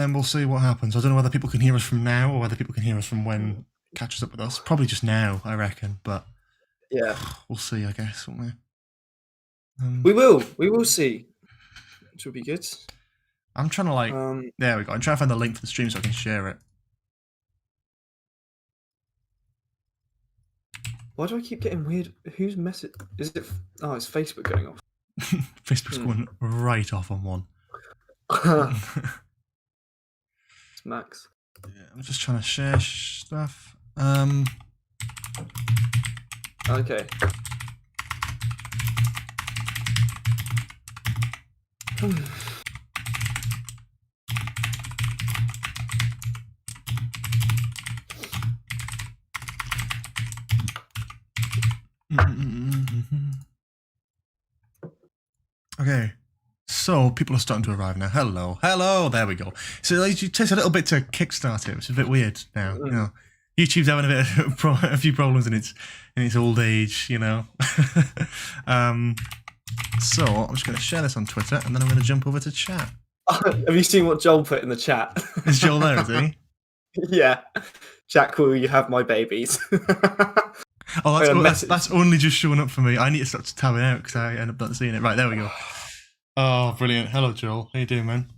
and we'll see what happens. I don't know whether people can hear us from now or whether people can hear us from when it catches up with us. Probably just now, I reckon. But yeah, we'll see, I guess, won't we? We will see. Which will be good. I'm trying to there we go. I'm trying to find the link for the stream so I can share it. Why do I keep getting weird? Whose message is it? Oh, it's Facebook going off. Facebook's going right off on one. It's Max. Yeah, I'm just trying to share stuff. Okay. Okay, so people are starting to arrive now. Hello, there we go. So it takes a little bit to kickstart it, which is a bit weird now. You know, YouTube's having a few problems in its old age, you know. So I'm just going to share this on Twitter, and then I'm going to jump over to chat. Have you seen what Joel put in the chat? Is Joel there, is he? Yeah. Jack, will you have my babies? Oh, that's only just showing up for me. I need to start tabbing out because I end up not seeing it. Right, there we go. Oh, brilliant. Hello, Joel. How you doing, man?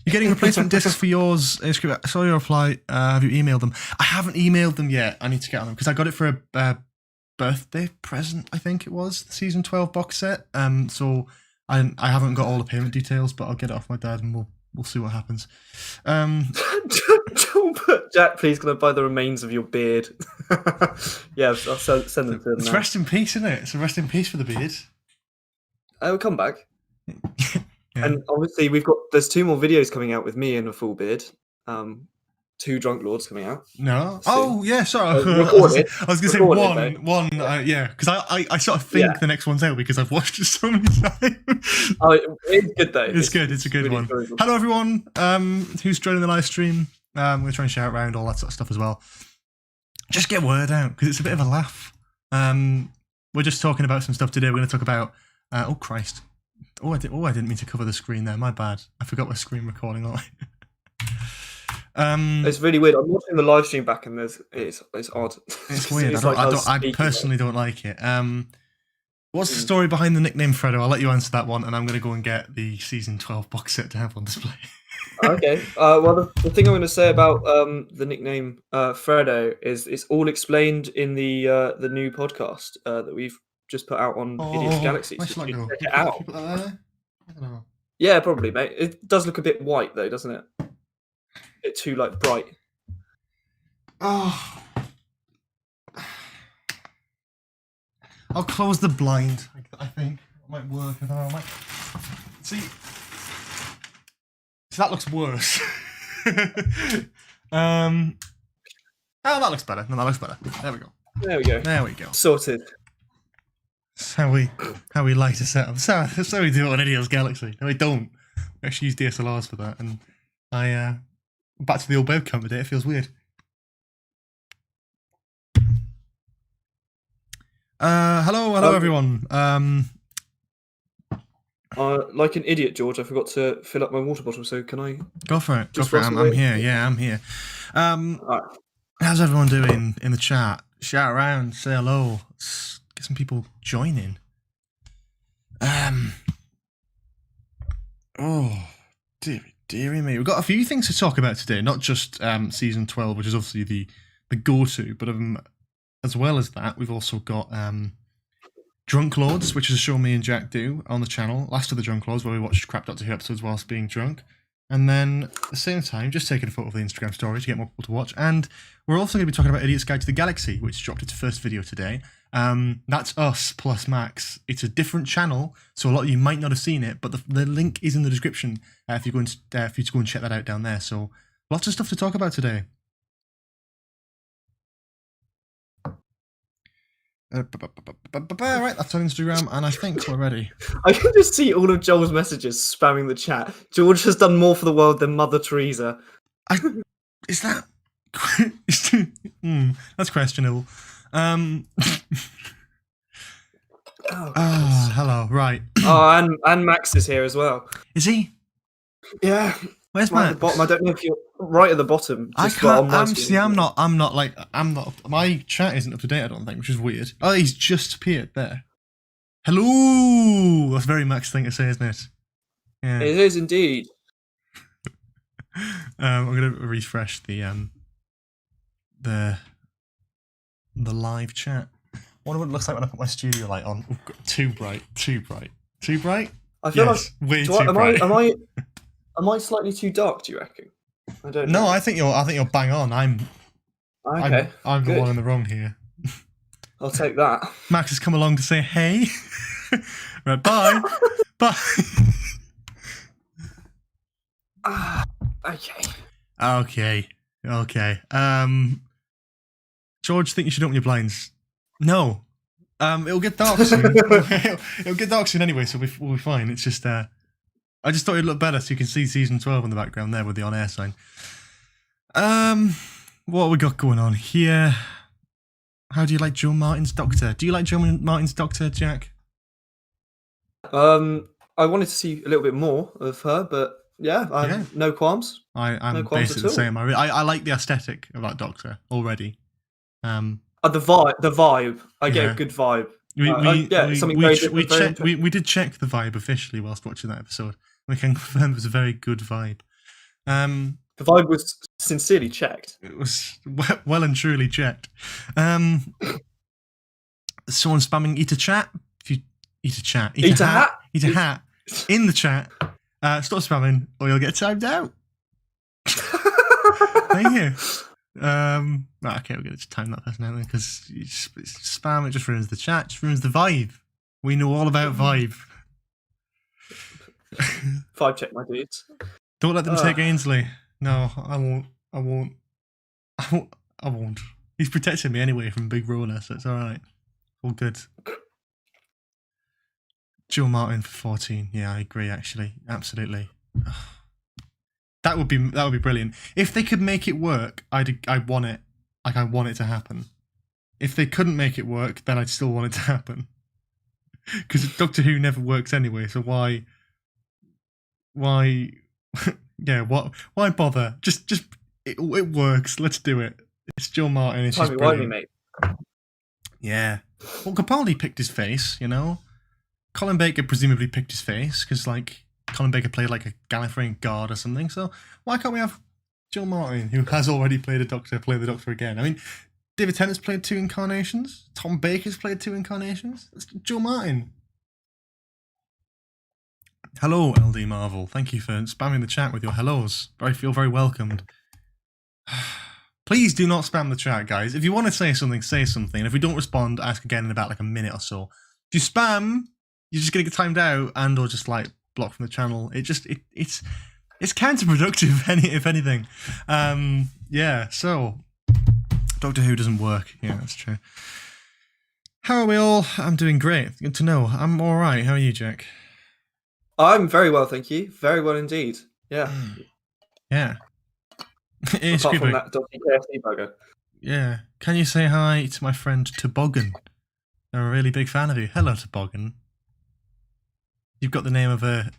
You're getting replacement discs for yours. I saw your reply. Have you emailed them? I haven't emailed them yet. I need to get on them because I got it for a birthday present, I think it was, the season 12 box set. So I haven't got all the payment details, but I'll get it off my dad and we'll see what happens. Jack, please can I buy the remains of your beard? Yeah, I'll send them to him. It's rest in peace, isn't it? It's a rest in peace for the beard. We'll come back. Yeah. And obviously there's 2 more videos coming out with me in a full beard. 2 drunk lords coming out. No. Soon. Oh yeah, sorry. Recorded. I was going to say one. Yeah, because I sort of think the next one's out because I've watched it so many times. Oh, it's good though. It's good. It's a good one. Enjoyable. Hello everyone. Who's joining the live stream? We're going to try and shout around all that sort of stuff as well. Just get word out because it's a bit of a laugh. We're just talking about some stuff today. We're going to talk about. Oh Christ. I didn't mean to cover the screen there. My bad. I forgot we're screen recording. It's really weird. I'm watching the live stream back, and it's odd. It's weird. I personally don't like it. What's the story behind the nickname Fredo? I'll let you answer that one, and I'm going to go and get the season 12 box set to have on display. Okay. Well, the thing I'm going to say about the nickname Fredo is it's all explained in the new podcast that we've just put out on Idiot's Galaxy. So check it out. I don't know. Yeah, probably, mate. It does look a bit white though, doesn't it? A bit too bright. Oh, I'll close the blind. I think it might work. I don't know. I might... See, so that looks worse. Oh, that looks better. No, that looks better. There we go. There we go. Sorted. That's how we like to set up. That's how we do it on Idiot's Galaxy. No, we don't. We actually use DSLRs for that, and back to the old webcam today. It feels weird. Hello everyone. Like an idiot, George, I forgot to fill up my water bottle. So can I go for it? I'm here. Yeah, I'm here. Right. How's everyone doing in the chat? Shout around, say hello. Let's get some people joining. Oh, dearie me. We've got a few things to talk about today. Not just season 12, which is obviously the go-to, but as well as that, we've also got Drunk Lords, which is a show me and Jack do on the channel. Last of the Drunk Lords, where we watched Crap Doctor Who episodes whilst being drunk. And then at the same time, just taking a photo of the Instagram story to get more people to watch. And we're also going to be talking about Idiot's Guide to the Galaxy, which dropped its first video today. That's us plus Max. It's a different channel, so a lot of you might not have seen it, but the link is in the description for you to go and check that out down there. So lots of stuff to talk about today. Right, that's on Instagram, and I think we're ready. I can just see all of Joel's messages spamming the chat. George has done more for the world than Mother Teresa. Is that? That's questionable. Hello. Right. Oh, and Max is here as well. Is he? Yeah. Where's right Max? at the bottom. I don't know if you're right at the bottom. I Just on can't. my I'm screen. see. I'm not. My chat isn't up to date. I don't think, which is weird. Oh, he's just appeared there. Hello. That's a very Max thing to say, isn't it? Yeah. It is indeed. I'm gonna refresh the live chat. I wonder what it looks like when I put my studio light on. Oh, too bright. Too bright. Too bright. I feel Yes, like way too bright. Am I slightly too dark? Do you reckon? I don't No, know. I think you're bang on. Okay. I'm the good. one in the wrong here. I'll take that. Max has come along to say hey. Right, bye. Bye. Okay. Okay. George, think you should open your blinds? No. It'll get dark soon. It'll get dark soon anyway, so we'll be fine. It's just I just thought it'd look better so you can see season 12 in the background there with the on-air sign. What have we got going on here? How do you like Joe Martin's Doctor? Do you like Joe Martin's Doctor, Jack? I wanted to see a little bit more of her, but yeah, no qualms. I'm no qualms basically the at same. I like the aesthetic of that Doctor already. The vibe. I get a good vibe. We did check the vibe officially whilst watching that episode. We can confirm it was a very good vibe. The vibe was sincerely checked. It was well and truly checked. Someone spamming eat a chat. If you eat a chat, eat a hat in the chat. Stop spamming, or you'll get timed out. Thank you. Okay, we're gonna just time that person out then because spam. It just ruins the chat. Just ruins the vibe. We know all about vibe. Vibe check, my dudes. Don't let them take Ainsley. No, I won't. He's protecting me anyway from Big Roller, so it's all right. All good. Joe Martin for 14. Yeah, I agree. Actually, absolutely. That would be brilliant. If they could make it work, I'd want it. Like I want it to happen. If they couldn't make it work, then I'd still want it to happen. Because Doctor Who never works anyway. So why? Yeah. What? Why bother? Just it works. Let's do it. It's Joe Martin. It's just brilliant. Mate. Yeah. Well, Capaldi picked his face. You know. Colin Baker presumably picked his face because like Colin Baker played like a Gallifreyan guard or something. So why can't we have Joe Martin, who has already played a Doctor, play the Doctor again? I mean, David Tennant's played 2 incarnations. Tom Baker's played 2 incarnations. It's Joe Martin. Hello, LD Marvel. Thank you for spamming the chat with your hellos. I feel very welcomed. Please do not spam the chat, guys. If you want to say something, say something. And if we don't respond, ask again in about like a minute or so. If you spam, you're just going to get timed out and or just like blocked from the channel. It's counterproductive, if anything. Yeah, so Doctor Who doesn't work. Yeah, that's true. How are we all? I'm doing great. Good to know. I'm all right. How are you, Jack? I'm very well, thank you. Very well indeed. Yeah. Yeah. Apart from that dodgy KFC burger. Yeah. Can you say hi to my friend Toboggan? I'm a really big fan of you. Hello, Toboggan. You've got the name of a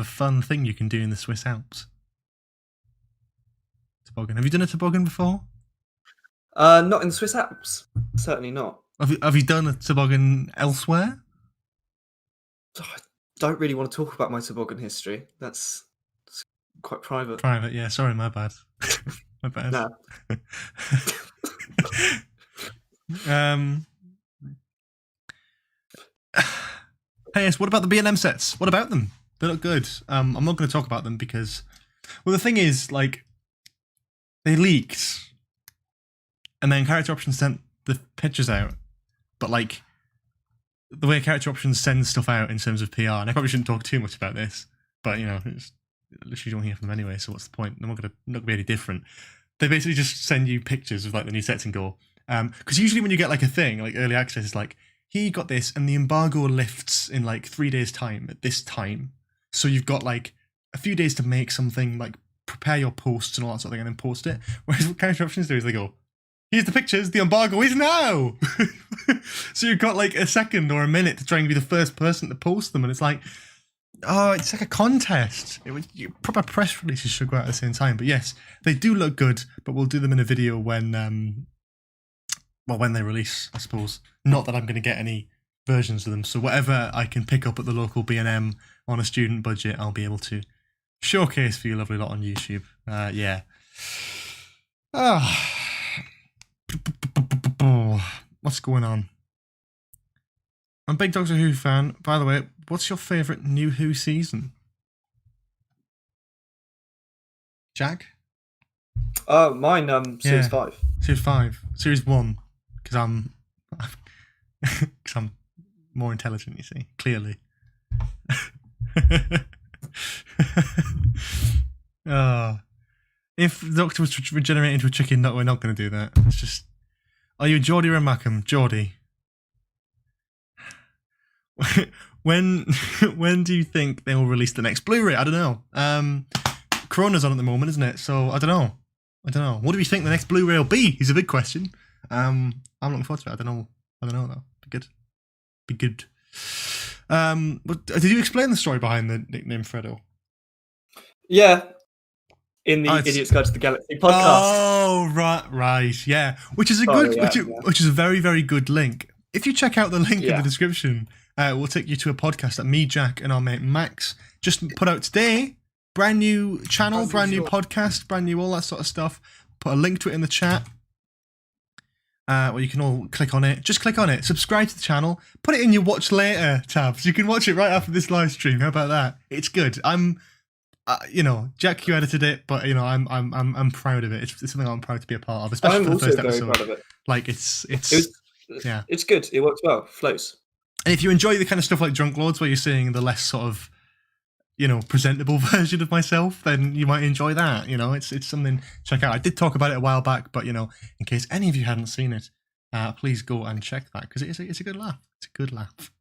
fun thing you can do in the Swiss Alps. Toboggan. Have you done a toboggan before? Not in the Swiss Alps. Certainly not. Have you done a toboggan elsewhere? I don't really want to talk about my toboggan history. That's quite private. Private, yeah. Sorry, my bad. My bad. No. Hey, yes, what about the B&M sets? What about them? They look good. I'm not going to talk about them because, well, the thing is, like, they leaked, and then Character Options sent the pictures out, but like, the way Character Options sends stuff out in terms of PR, and I probably shouldn't talk too much about this, but you know, it's literally don't hear from them anyway, so what's the point? They're not gonna be any different. They basically just send you pictures of like the new sets and go, because usually when you get like a thing, like early access, it's like, he got this, and the embargo lifts in like 3 days' time at this time. So you've got like a few days to make something, like prepare your posts and all that sort of thing, and then post it. Whereas what Character Options do is they go, here's the pictures, the embargo is now! So you've got like a second or a minute to try and be the first person to post them, and it's like, Oh, it's like a contest. Proper press releases should go out at the same time. But yes, they do look good. But we'll do them in a video when when they release, I suppose. Not that I'm going to get any versions of them. So whatever I can pick up at the local B&M on a student budget, I'll be able to showcase for you lovely lot on YouTube. Yeah. What's going on? I'm a big Doctor Who fan. By the way, what's your favourite new Who season? Jack? Mine, Series 5. Series 5. Series 1. Because I'm more intelligent, you see. Clearly. If the Doctor was regenerated into a chicken nut, we're not going to do that. It's just... Are you a Geordie or a Mackham? Geordie. When do you think they will release the next Blu-ray? I don't know. Corona's on at the moment, isn't it? So I don't know. What do we think the next Blu-ray will be? Is a big question. I'm looking forward to it. I don't know though. Be good. But did you explain the story behind the nickname Fredo? Yeah. In the Idiot's Guide to the Galaxy podcast. Oh, right, yeah. Which is which is a very, very good link. If you check out the link in the description, we'll take you to a podcast that me, Jack, and our mate Max just put out today. Brand new channel, brand new podcast, brand new all that sort of stuff. Put a link to it in the chat. Where you can all click on it. Just click on it. Subscribe to the channel. Put it in your watch later tabs. You can watch it right after this live stream. How about that? It's good. Jack, you edited it, but I'm proud of it. It's something I'm proud to be a part of, especially for the first episode. Proud of it. Like it's good. It works well. Flows. And if you enjoy the kind of stuff like Drunk Lords, where you're seeing the less sort of presentable version of myself, then you might enjoy that. It's something to check out. I did talk about it a while back, but in case any of you hadn't seen it, please go and check that because it's a good laugh. It's a good laugh.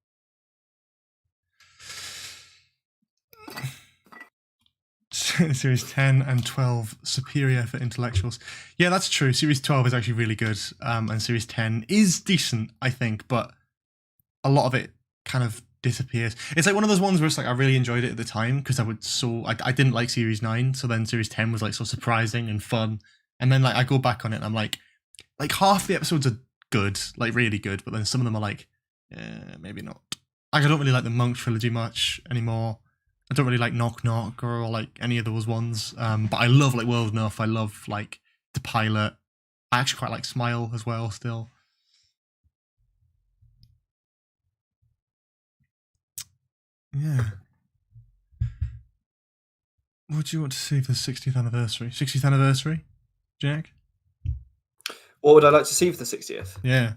Series 10 and 12 superior for intellectuals. Yeah, that's true. Series 12 is actually really good, and Series 10 is decent, I think, but a lot of it kind of disappears. It's like one of those ones where it's like I really enjoyed it at the time because I didn't like Series 9, so then Series 10 was like so surprising and fun, and then like I go back on it and I'm like half the episodes are good, like really good, but then some of them are like maybe not. Like I don't really like the Monk trilogy much anymore. I don't really like Knock Knock or like any of those ones, but I love like World Enough. I love like The Pilot. I actually quite like Smile as well still. Yeah. What do you want to see for the 60th anniversary? 60th anniversary, Jack? What would I like to see for the 60th? Yeah.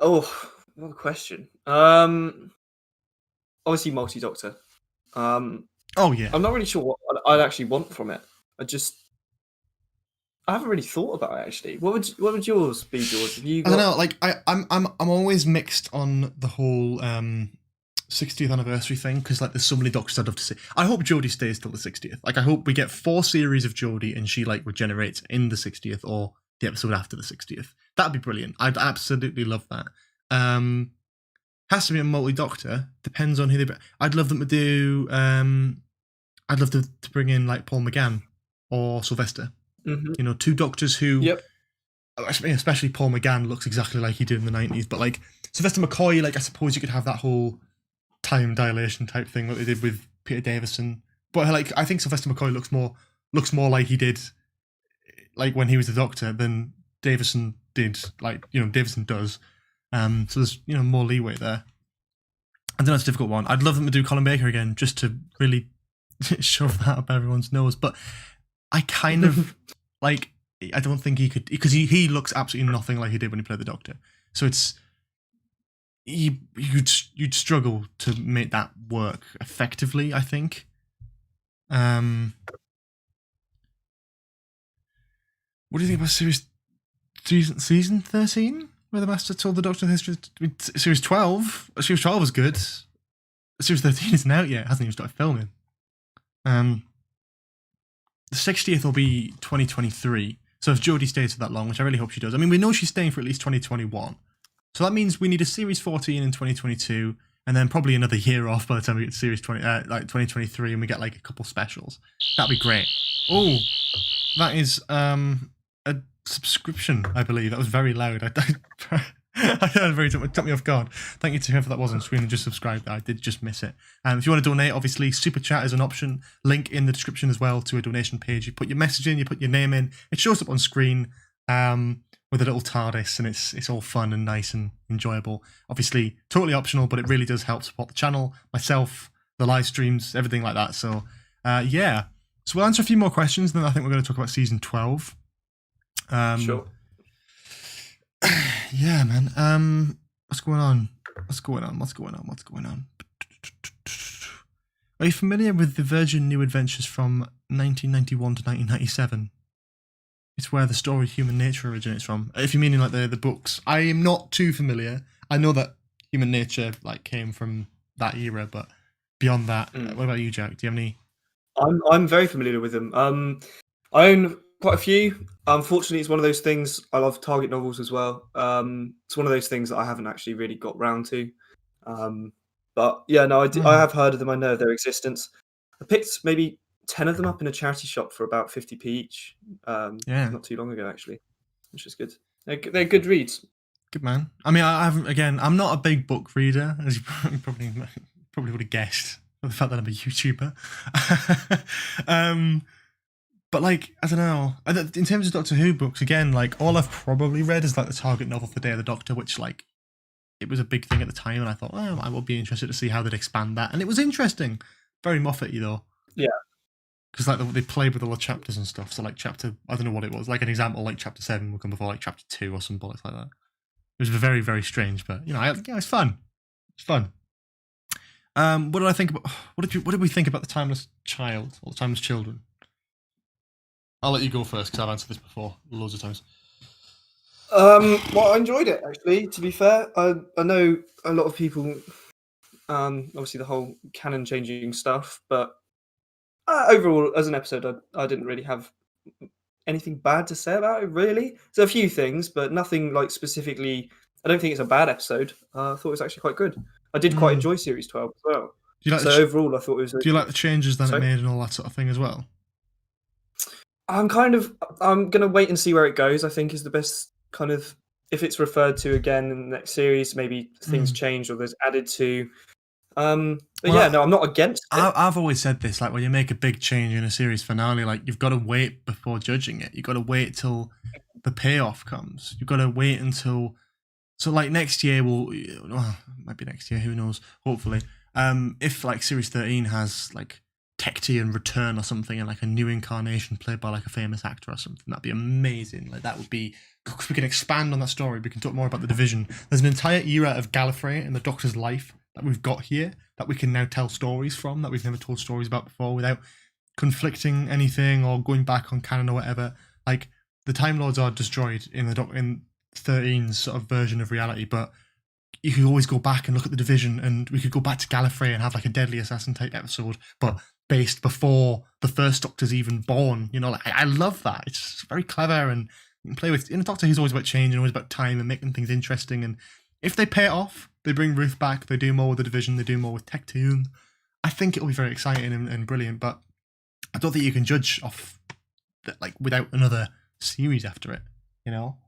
Oh, what a question. Obviously Multi-Doctor. Oh yeah. I'm not really sure what I'd actually want from it. I haven't really thought about it actually. What would yours be, George? Have you got... I don't know. Like I'm always mixed on the whole 60th anniversary thing because like there's so many Doctors I'd love to see. I hope Jodie stays till the 60th. Like I hope we get 4 series of Jodie and she like regenerates in the 60th or the episode after the 60th. That'd be brilliant. I'd absolutely love that. Has to be a Multi-Doctor. Depends on who they... I'd love them to do... I'd love to bring in like Paul McGann or Sylvester. Mm-hmm. 2 Doctors who... Yep. Especially Paul McGann looks exactly like he did in the 90s. But like Sylvester McCoy, like I suppose you could have that whole time dilation type thing that they did with Peter Davison. But like I think Sylvester McCoy looks more like he did like when he was the Doctor than Davison did. Like Davison does. So there's more leeway there. I know it's a difficult one. I'd love them to do Colin Baker again, just to really shove that up everyone's nose. But I kind of like. I don't think he could because he looks absolutely nothing like he did when he played the Doctor. So it's you'd struggle to make that work effectively. I think. What do you think about season 13? Where the Master told the Doctor history. Series 12. Series 12 was good. Series 13 isn't out yet. Hasn't even started filming. The 60th will be 2023. So if Jodie stays for that long, which I really hope she does. I mean, we know she's staying for at least 2021. So that means we need a Series 14 in 2022, and then probably another year off by the time we get to series 2023, and we get like a couple specials. That'd be great. Oh, that is a subscription, I believe. That was very loud. It took me off guard. Thank you to whoever that was on screen and just subscribed. I did just miss it. If you want to donate, obviously super chat is an option. Link in the description as well to a donation page. You put your message in, you put your name in. It shows up on screen with a little TARDIS, and it's all fun and nice and enjoyable. Obviously, totally optional, but it really does help support the channel, myself, the live streams, everything like that. So yeah. So we'll answer a few more questions, then I think we're going to talk about season 12. Sure. Yeah, man. What's going on? Are you familiar with the Virgin New Adventures from 1991 to 1997? It's where the story Human Nature originates from. If you're meaning like the books, I am not too familiar. I know that Human Nature like came from that era, but beyond that, what about you, Jack? Do you have any? I'm very familiar with them. I own quite a few. Unfortunately, it's one of those things. I love Target novels as well. It's one of those things that I haven't actually really got round to. But yeah, no, I have heard of them. I know of their existence. I picked maybe 10 of them up in a charity shop for about 50p each. Not too long ago, actually, which is good. They're good reads. Good, man. I mean, I'm not a big book reader, as you probably would have guessed, for the fact that I'm a YouTuber. But like, I don't know. In terms of Doctor Who books, again, like all I've probably read is like the Target novel for Day of the Doctor, which like it was a big thing at the time, and I thought, I would be interested to see how they'd expand that, and it was interesting. Very Moffat-y though. Yeah. Because like they played with all the chapters and stuff. So like chapter, I don't know what it was. Like an example, like chapter 7 would come before like chapter 2 or some bollocks like that. It was very, very strange, but you know, it's fun. It's fun. What did I think about? What did we think about the Timeless Child or the Timeless Children? I'll let you go first because I've answered this before loads of times. Well, I enjoyed it actually. To be fair, I know a lot of people. Obviously, the whole canon changing stuff, but overall, as an episode, I didn't really have anything bad to say about it. Really, there's a few things, but nothing like specifically. I don't think it's a bad episode. I thought it was actually quait good. I did quite enjoy Series 12 as well. Do you like overall, I thought it was. Do you like the changes that it made and all that sort of thing as well? I'm gonna wait and see where it goes. I think is the best kind of, if it's referred to again in the next series, maybe things change or there's added to. But yeah, no, I'm not against it. I've always said this, like when you make a big change in a series finale, like you've got to wait before judging it. You've got to wait till the payoff comes. You've got to wait until, so like next year it might be next year, who knows, hopefully. If like series 13 has like Tectean return or something and like a new incarnation played by like a famous actor or something, that'd be amazing. Like that would be, because we can expand on that story. We can talk more about the Division. There's an entire era of Gallifrey and the Doctor's life that we've got here that we can now tell stories from that we've never told stories about before without conflicting anything or going back on canon or whatever. Like the Time Lords are destroyed in 13's sort of version of reality, but you could always go back and look at the Division, and we could go back to Gallifrey and have like a Deadly Assassin type episode, but based before the first Doctor's even born. You know, like I love that. It's very clever, and you can play with. In the Doctor, he's always about change and always about time and making things interesting. And if they pay it off, they bring Ruth back. They do more with the Division. They do more with Tectean. I think it'll be very exciting and brilliant. But I don't think you can judge off that, like without another series after it. You know.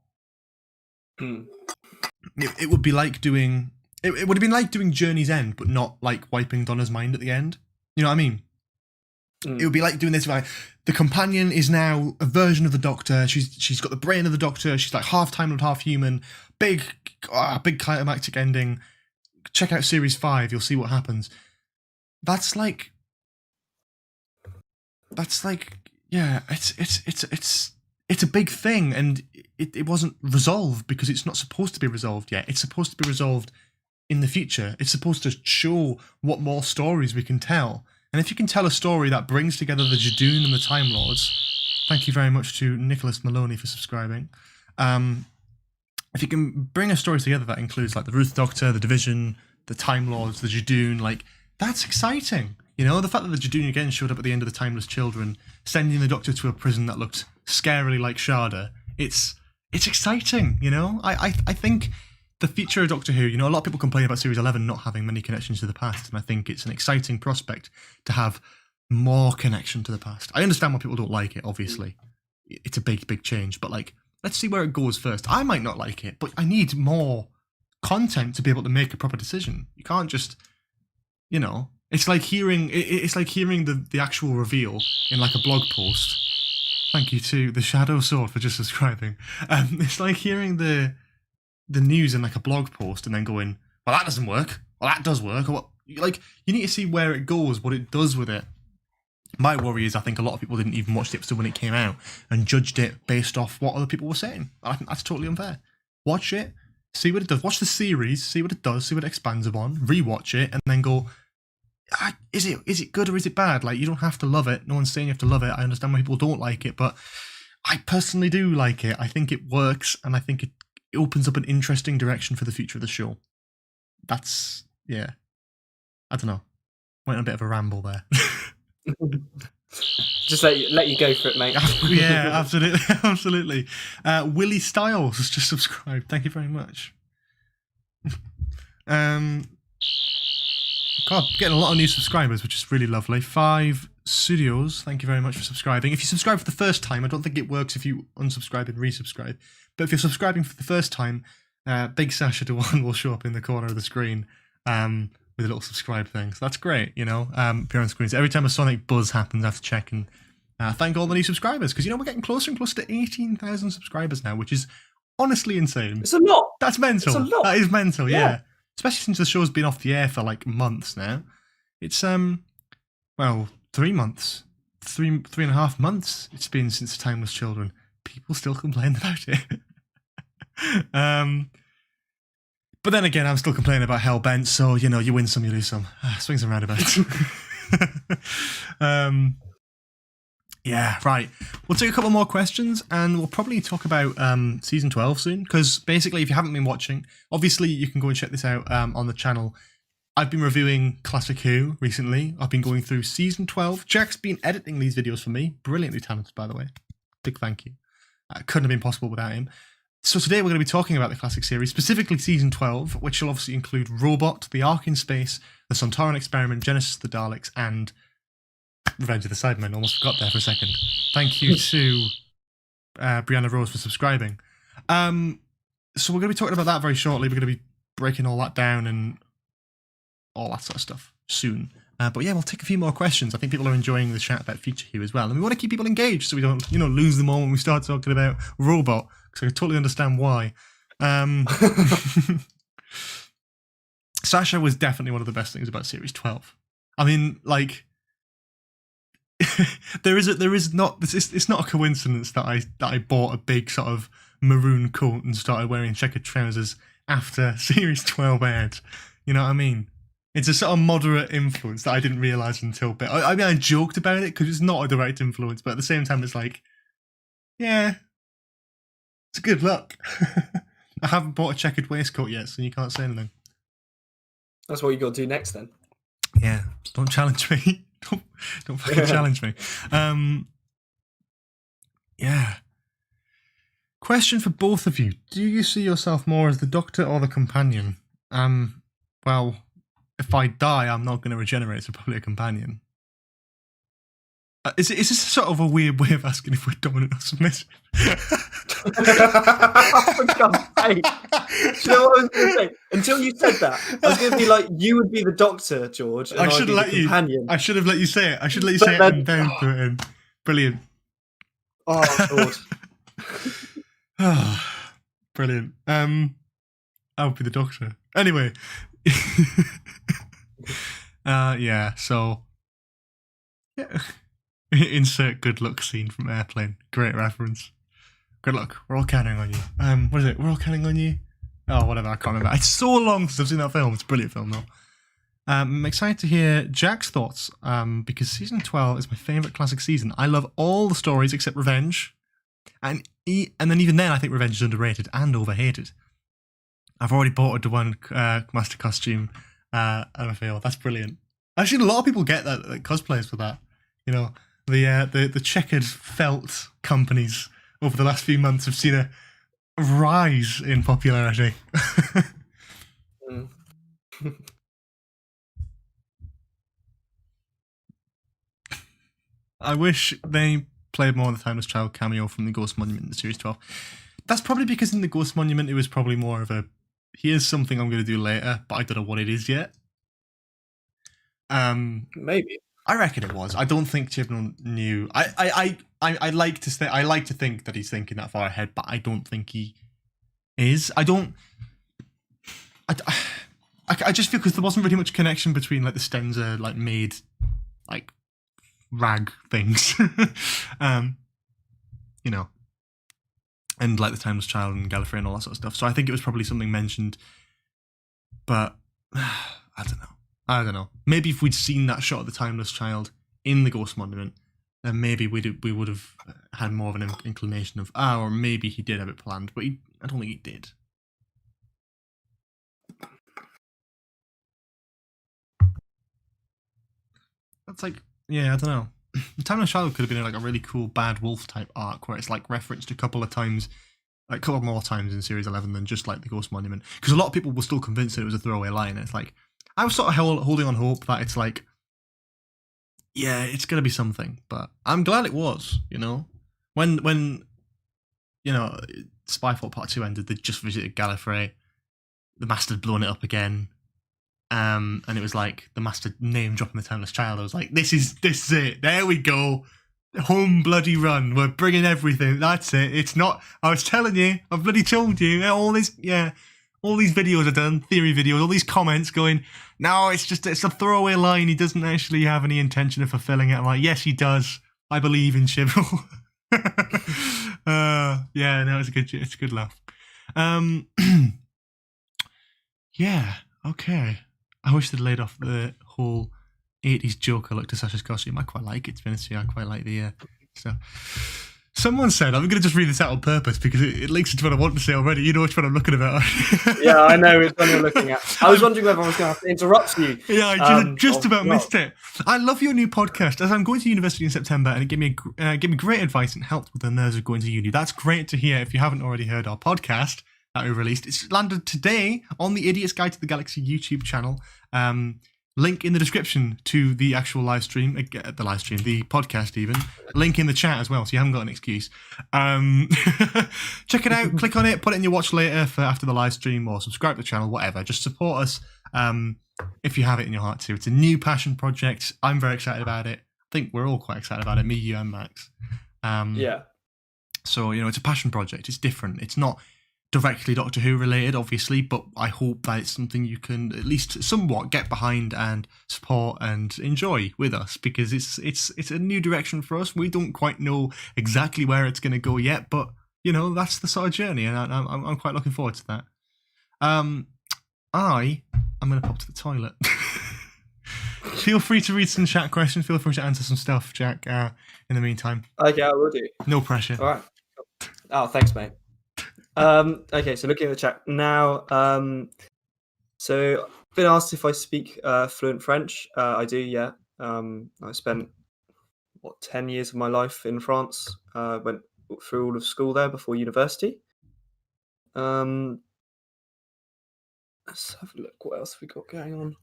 It would be like doing. It would have been like doing Journey's End, but not like wiping Donna's mind at the end. You know what I mean? It would be like doing this. Like the companion is now a version of the Doctor. She's got the brain of the Doctor. She's like half Time Lord, half human. Big climactic ending. Check out series 5. You'll see what happens. That's like yeah. It's a big thing, and it wasn't resolved because it's not supposed to be resolved yet. It's supposed to be resolved in the future. It's supposed to show what more stories we can tell. And if you can tell a story that brings together the Judoon and the Time Lords, thank you very much to Nicholas Maloney for subscribing. If you can bring a story together that includes like the Ruth Doctor, the Division, the Time Lords, the Judoon, like that's exciting. You know, the fact that the Judoon again showed up at the end of the Timeless Children, sending the Doctor to a prison that looked scarily like Sharda. It's exciting. You know, I think the future of Doctor Who, a lot of people complain about Series 11 not having many connections to the past, and I think it's an exciting prospect to have more connection to the past. I understand why people don't like it, obviously. It's a big, big change, but let's see where it goes first. I might not like it, but I need more content to be able to make a proper decision. You can't just, it's like hearing the actual reveal in a blog post. Thank you to the Shadow Sword for just subscribing. It's like hearing the news in a blog post and then going, well, that doesn't work. Well, that does work. Or you need to see where it goes, what it does with it. My worry is I think a lot of people didn't even watch the episode when it came out and judged it based off what other people were saying. I think that's totally unfair. Watch it, see what it does. Watch the series, see what it does, see what it expands upon, rewatch it, and then go, is it good or is it bad? You don't have to love it. No one's saying you have to love it. I understand why people don't like it, but I personally do like it. I think it works, and I think it opens up an interesting direction for the future of the show. That's, I don't know. Went on a bit of a ramble there. Just let you go for it, mate. Yeah, absolutely. Willie Styles has just subscribed. Thank you very much. God, getting a lot of new subscribers, which is really lovely. 5 Studios, thank you very much for subscribing. If you subscribe for the first time, I don't think it works if you unsubscribe and resubscribe. But if you're subscribing for the first time, Big Sasha Dewan will show up in the corner of the screen with a little subscribe thing. So that's great, appear on screens. Every time a Sonic buzz happens, I have to check and thank all the new subscribers, because, we're getting closer and closer to 18,000 subscribers now, which is honestly insane. It's a lot. That's mental. It's a lot. That is mental, yeah. Especially since the show's been off the air for months now. It's 3 months, 3.5 months it's been since Timeless Children. People still complain about it. But then again, I'm still complaining about Hellbent, so you win some, you lose some. Swings and roundabouts. Yeah, right. We'll take a couple more questions, and we'll probably talk about season 12 soon, because basically, if you haven't been watching, obviously you can go and check this out on the channel. I've been reviewing Classic Who recently. I've been going through season 12. Jack's been editing these videos for me. Brilliantly talented, by the way. Big thank you. Couldn't have been possible without him. So today we're going to be talking about the classic series, specifically season 12, which will obviously include Robot, The Ark in Space, The Sontaran Experiment, Genesis of the Daleks, and Revenge of the Cybermen. Almost forgot there for a second. Thank you to Brianna Rose for subscribing. So we're going to be talking about that very shortly. We're going to be breaking all that down and all that sort of stuff soon. But yeah, we'll take a few more questions. I think people are enjoying the chat about Future Hugh as well. And we want to keep people engaged so we don't, lose them all when we start talking about Robot, because I totally understand why. Sasha was definitely one of the best things about Series 12. I mean, it's not a coincidence that I bought a big sort of maroon coat and started wearing checkered trousers after Series 12 aired. You know what I mean? It's a sort of moderate influence that I didn't realise until bit. I mean, I joked about it because it's not a direct influence, but at the same time, it's yeah, it's a good look. I haven't bought a checkered waistcoat yet, so you can't say anything. That's what you got to do next, then. Yeah, don't challenge me. Don't fucking challenge me. Yeah. Question for both of you: do you see yourself more as the Doctor or the companion? Well, if I die, I'm not going to regenerate, so probably a companion. Is this sort of a weird way of asking if we're dominant or submissive? For God's sake. Do you know what I was going to say? Until you said that, I was going to be like, you would be the Doctor, George, and I should have let you. Companion. I should have let you say it. I should let you say it and down to it. And brilliant. Oh, George. Brilliant. I would be the Doctor. Anyway. Yeah. So. Yeah. Insert good luck scene from Airplane. Great reference. Good luck. We're all counting on you. What is it? We're all counting on you. Oh, whatever. I can't remember. It's so long since I've seen that film. It's a brilliant film, though. I'm excited to hear Jack's thoughts because season 12 is my favourite classic season. I love all the stories except Revenge, and then even then I think Revenge is underrated and overhated. I've already bought a Dewan Master costume, and I feel that's brilliant. I've seen a lot of people get that cosplays for that. The checkered felt companies over the last few months have seen rise in popularity. Mm. I wish they played more of the Timeless Child cameo from the Ghost Monument in the Series 12. That's probably because in the Ghost Monument it was probably more of a, here's something I'm going to do later, but I don't know what it is yet. Maybe. I reckon it was. I don't think Chibnall knew. I like to think that he's thinking that far ahead, but I don't think he is. I just feel because there wasn't really much connection between like the Stenza like made like rag things, you know, and like the Timeless Child and Gallifrey and all that sort of stuff. So I think it was probably something mentioned, but I don't know. Maybe if we'd seen that shot of the Timeless Child in the Ghost Monument, then maybe we would have had more of an inclination of, or maybe he did have it planned, but I don't think he did. That's like, yeah, I don't know. The Timeless Child could have been like a really cool Bad Wolf type arc where it's like referenced a couple of times, like a couple more times in Series 11 than just like the Ghost Monument. Because a lot of people were still convinced that it was a throwaway line. It's like, I was sort of holding on hope that it's like, yeah, it's going to be something. But I'm glad it was, you know? When you know, Spyfall Part 2 ended, they just visited Gallifrey. The Master had blown it up again. And it was like the Master name dropping the Timeless Child. I was like, this is it. There we go. Home bloody run. We're bringing everything. That's it. It's not. I was telling you. I bloody told you. All these videos are done. Theory videos. All these comments going, no, it's a throwaway line. He doesn't actually have any intention of fulfilling it. I'm like, yes, he does. I believe in Chibnall. Yeah, no, it's a good laugh. Yeah, okay. I wish they'd laid off the whole 80s Joker look to Sasha's costume. I quite like it, to be honest with you. I quite like the stuff. Someone said, I'm going to just read this out on purpose because it links into what I want to say already. You know which one I'm looking about. Yeah, I know which one you're looking at. I was wondering whether I was going to have to interrupt you. Yeah, I just about missed it. I love your new podcast. As I'm going to university in September, and it gave me great advice and helped with the nerves of going to uni. That's great to hear. If you haven't already heard our podcast that we released, it's landed today on the Idiot's Guide to the Galaxy YouTube channel. Link in the description to the actual the podcast even. Link in the chat as well, so you haven't got an excuse. Check it out, click on it, put it in your watch later for after the live stream, or subscribe to the channel, whatever. Just support us if you have it in your heart to. It's a new passion project. I'm very excited about it. I think we're all quite excited about it, me, you, and Max. Yeah. So, it's a passion project. It's different. It's not directly Doctor Who related, obviously, but I hope that it's something you can at least somewhat get behind and support and enjoy with us, because it's a new direction for us. We don't quite know exactly where it's going to go yet, but that's the sort of journey, and I'm quite looking forward to that. I'm going to pop to the toilet. Feel free to read some chat questions. Feel free to answer some stuff, Jack. In the meantime, okay, I will do. No pressure. All right. Oh, thanks, mate. Okay, so looking at the chat now. So I've been asked if I speak fluent French. I do, yeah. I spent 10 years of my life in France. Went through all of school there before university. Let's have a look. What else have we got going on?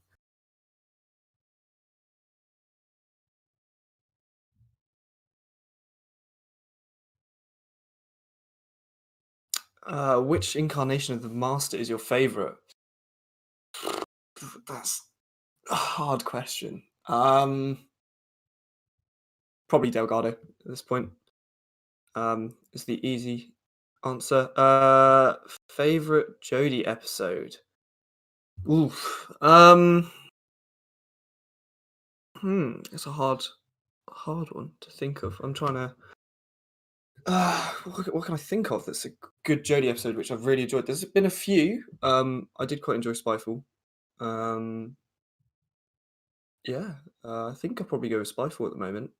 Which incarnation of the Master is your favorite? That's a hard question. Probably Delgado at this point. Is the easy answer. Favorite Jodie episode? Oof. It's a hard one to think of. I'm trying to. What can I think of that's a good Jodie episode which I've really enjoyed? There's been a few. I did quite enjoy Spyfall. Yeah, I think I'll probably go with Spyfall at the moment.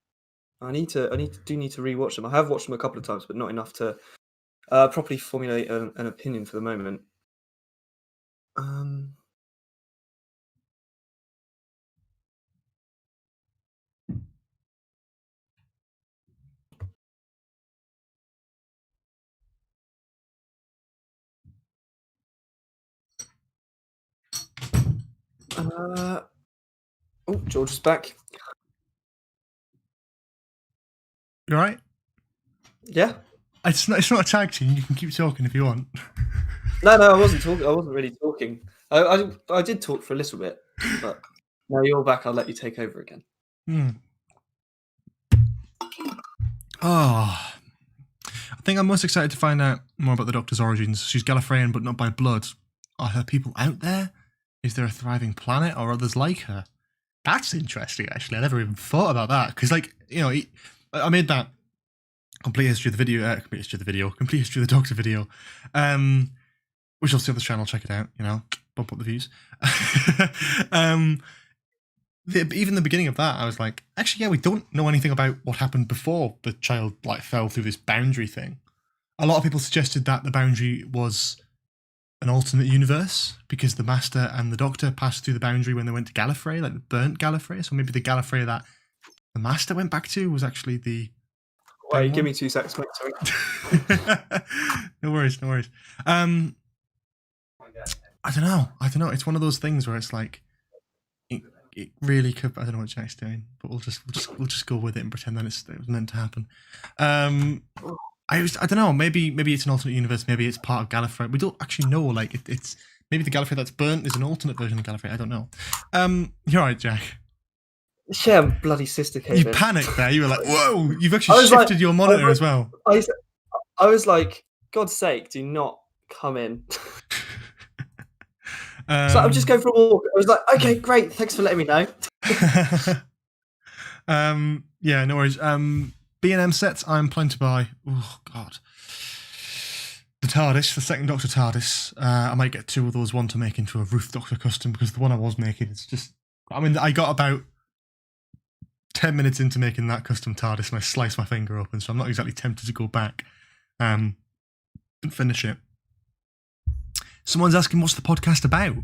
I need to rewatch them. I have watched them a couple of times, but not enough to properly formulate an opinion for the moment. Oh, George is back. You all right? Yeah. It's not a tag team. You can keep talking if you want. No, I wasn't talking. I wasn't really talking. I did talk for a little bit, but now you're back. I'll let you take over again. Oh, I think I'm most excited to find out more about the Doctor's origins. She's Gallifreyan, but not by blood. Are her people out there? Is there a thriving planet or others like her? That's interesting, actually. I never even thought about that. Because, like, you know, I made that complete history of the video, complete history of the Doctor video, which I'll see on the channel. Check it out, you know, bump up the views. Even the beginning of that, I was like, actually, yeah, we don't know anything about what happened before the child like fell through this boundary thing. A lot of people suggested that the boundary was an alternate universe because the Master and the Doctor passed through the boundary when they went to Gallifrey, like the burnt Gallifrey. So maybe the Gallifrey that the Master went back to was actually the... Wait, give me 2 seconds, mate. Sorry. No worries. I don't know. It's one of those things where it's like, it really could. I don't know what Jack's doing, but we'll just go with it and pretend that it was meant to happen. I don't know. Maybe it's an alternate universe. Maybe it's part of Gallifrey. We don't actually know. Like it's maybe the Gallifrey that's burnt is an alternate version of Gallifrey. I don't know. You're right, Jack. Yeah, I'm bloody sister came You in. panicked there. You were like, "Whoa!" You've actually shifted your monitor as well. I was like, God's sake, do not come in. So I'm just going for a walk. I was like, okay, great, thanks for letting me know. Yeah, no worries. B&M sets I'm planning to buy. Oh God, the TARDIS, the second Doctor TARDIS. I might get 2 of those. One to make into a Ruth Doctor custom because the one I was making, it's just. I mean, I got about 10 minutes into making that custom TARDIS and I sliced my finger open, so I'm not exactly tempted to go back and finish it. Someone's asking, what's the podcast about?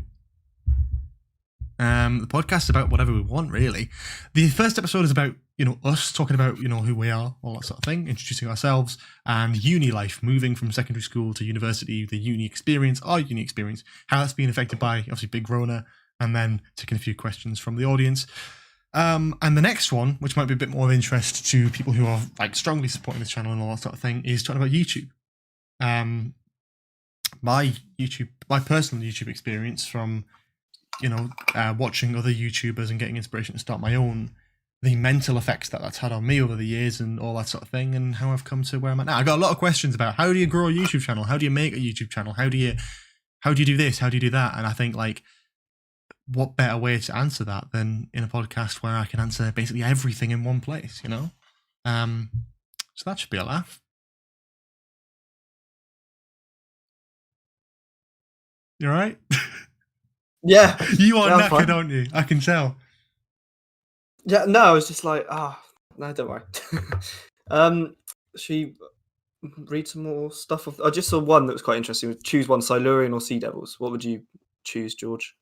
The podcast is about whatever we want, really. The first episode is about, you know, us talking about, you know, who we are, all that sort of thing, introducing ourselves, and uni life, moving from secondary school to university, the uni experience, our uni experience, how that's been affected by, obviously, Big Rona, and then taking a few questions from the audience. And the next one, which might be a bit more of interest to people who are like strongly supporting this channel and all that sort of thing, is talking about YouTube. My personal YouTube experience from, you know, watching other YouTubers and getting inspiration to start my own, the mental effects that that's had on me over the years and all that sort of thing, and how I've come to where I'm at now. I got a lot of questions about how do you grow a YouTube channel? How do you make a YouTube channel? How do you do this? How do you do that? And I think, like, what better way to answer that than in a podcast where I can answer basically everything in one place, you know? So that should be a laugh. You all right? Yeah. You are knackered, aren't you? I can tell. Yeah, no, I was just like, no, don't worry. She read some more stuff. I just saw one that was quite interesting. Choose one, Silurian or Sea Devils. What would you choose, George?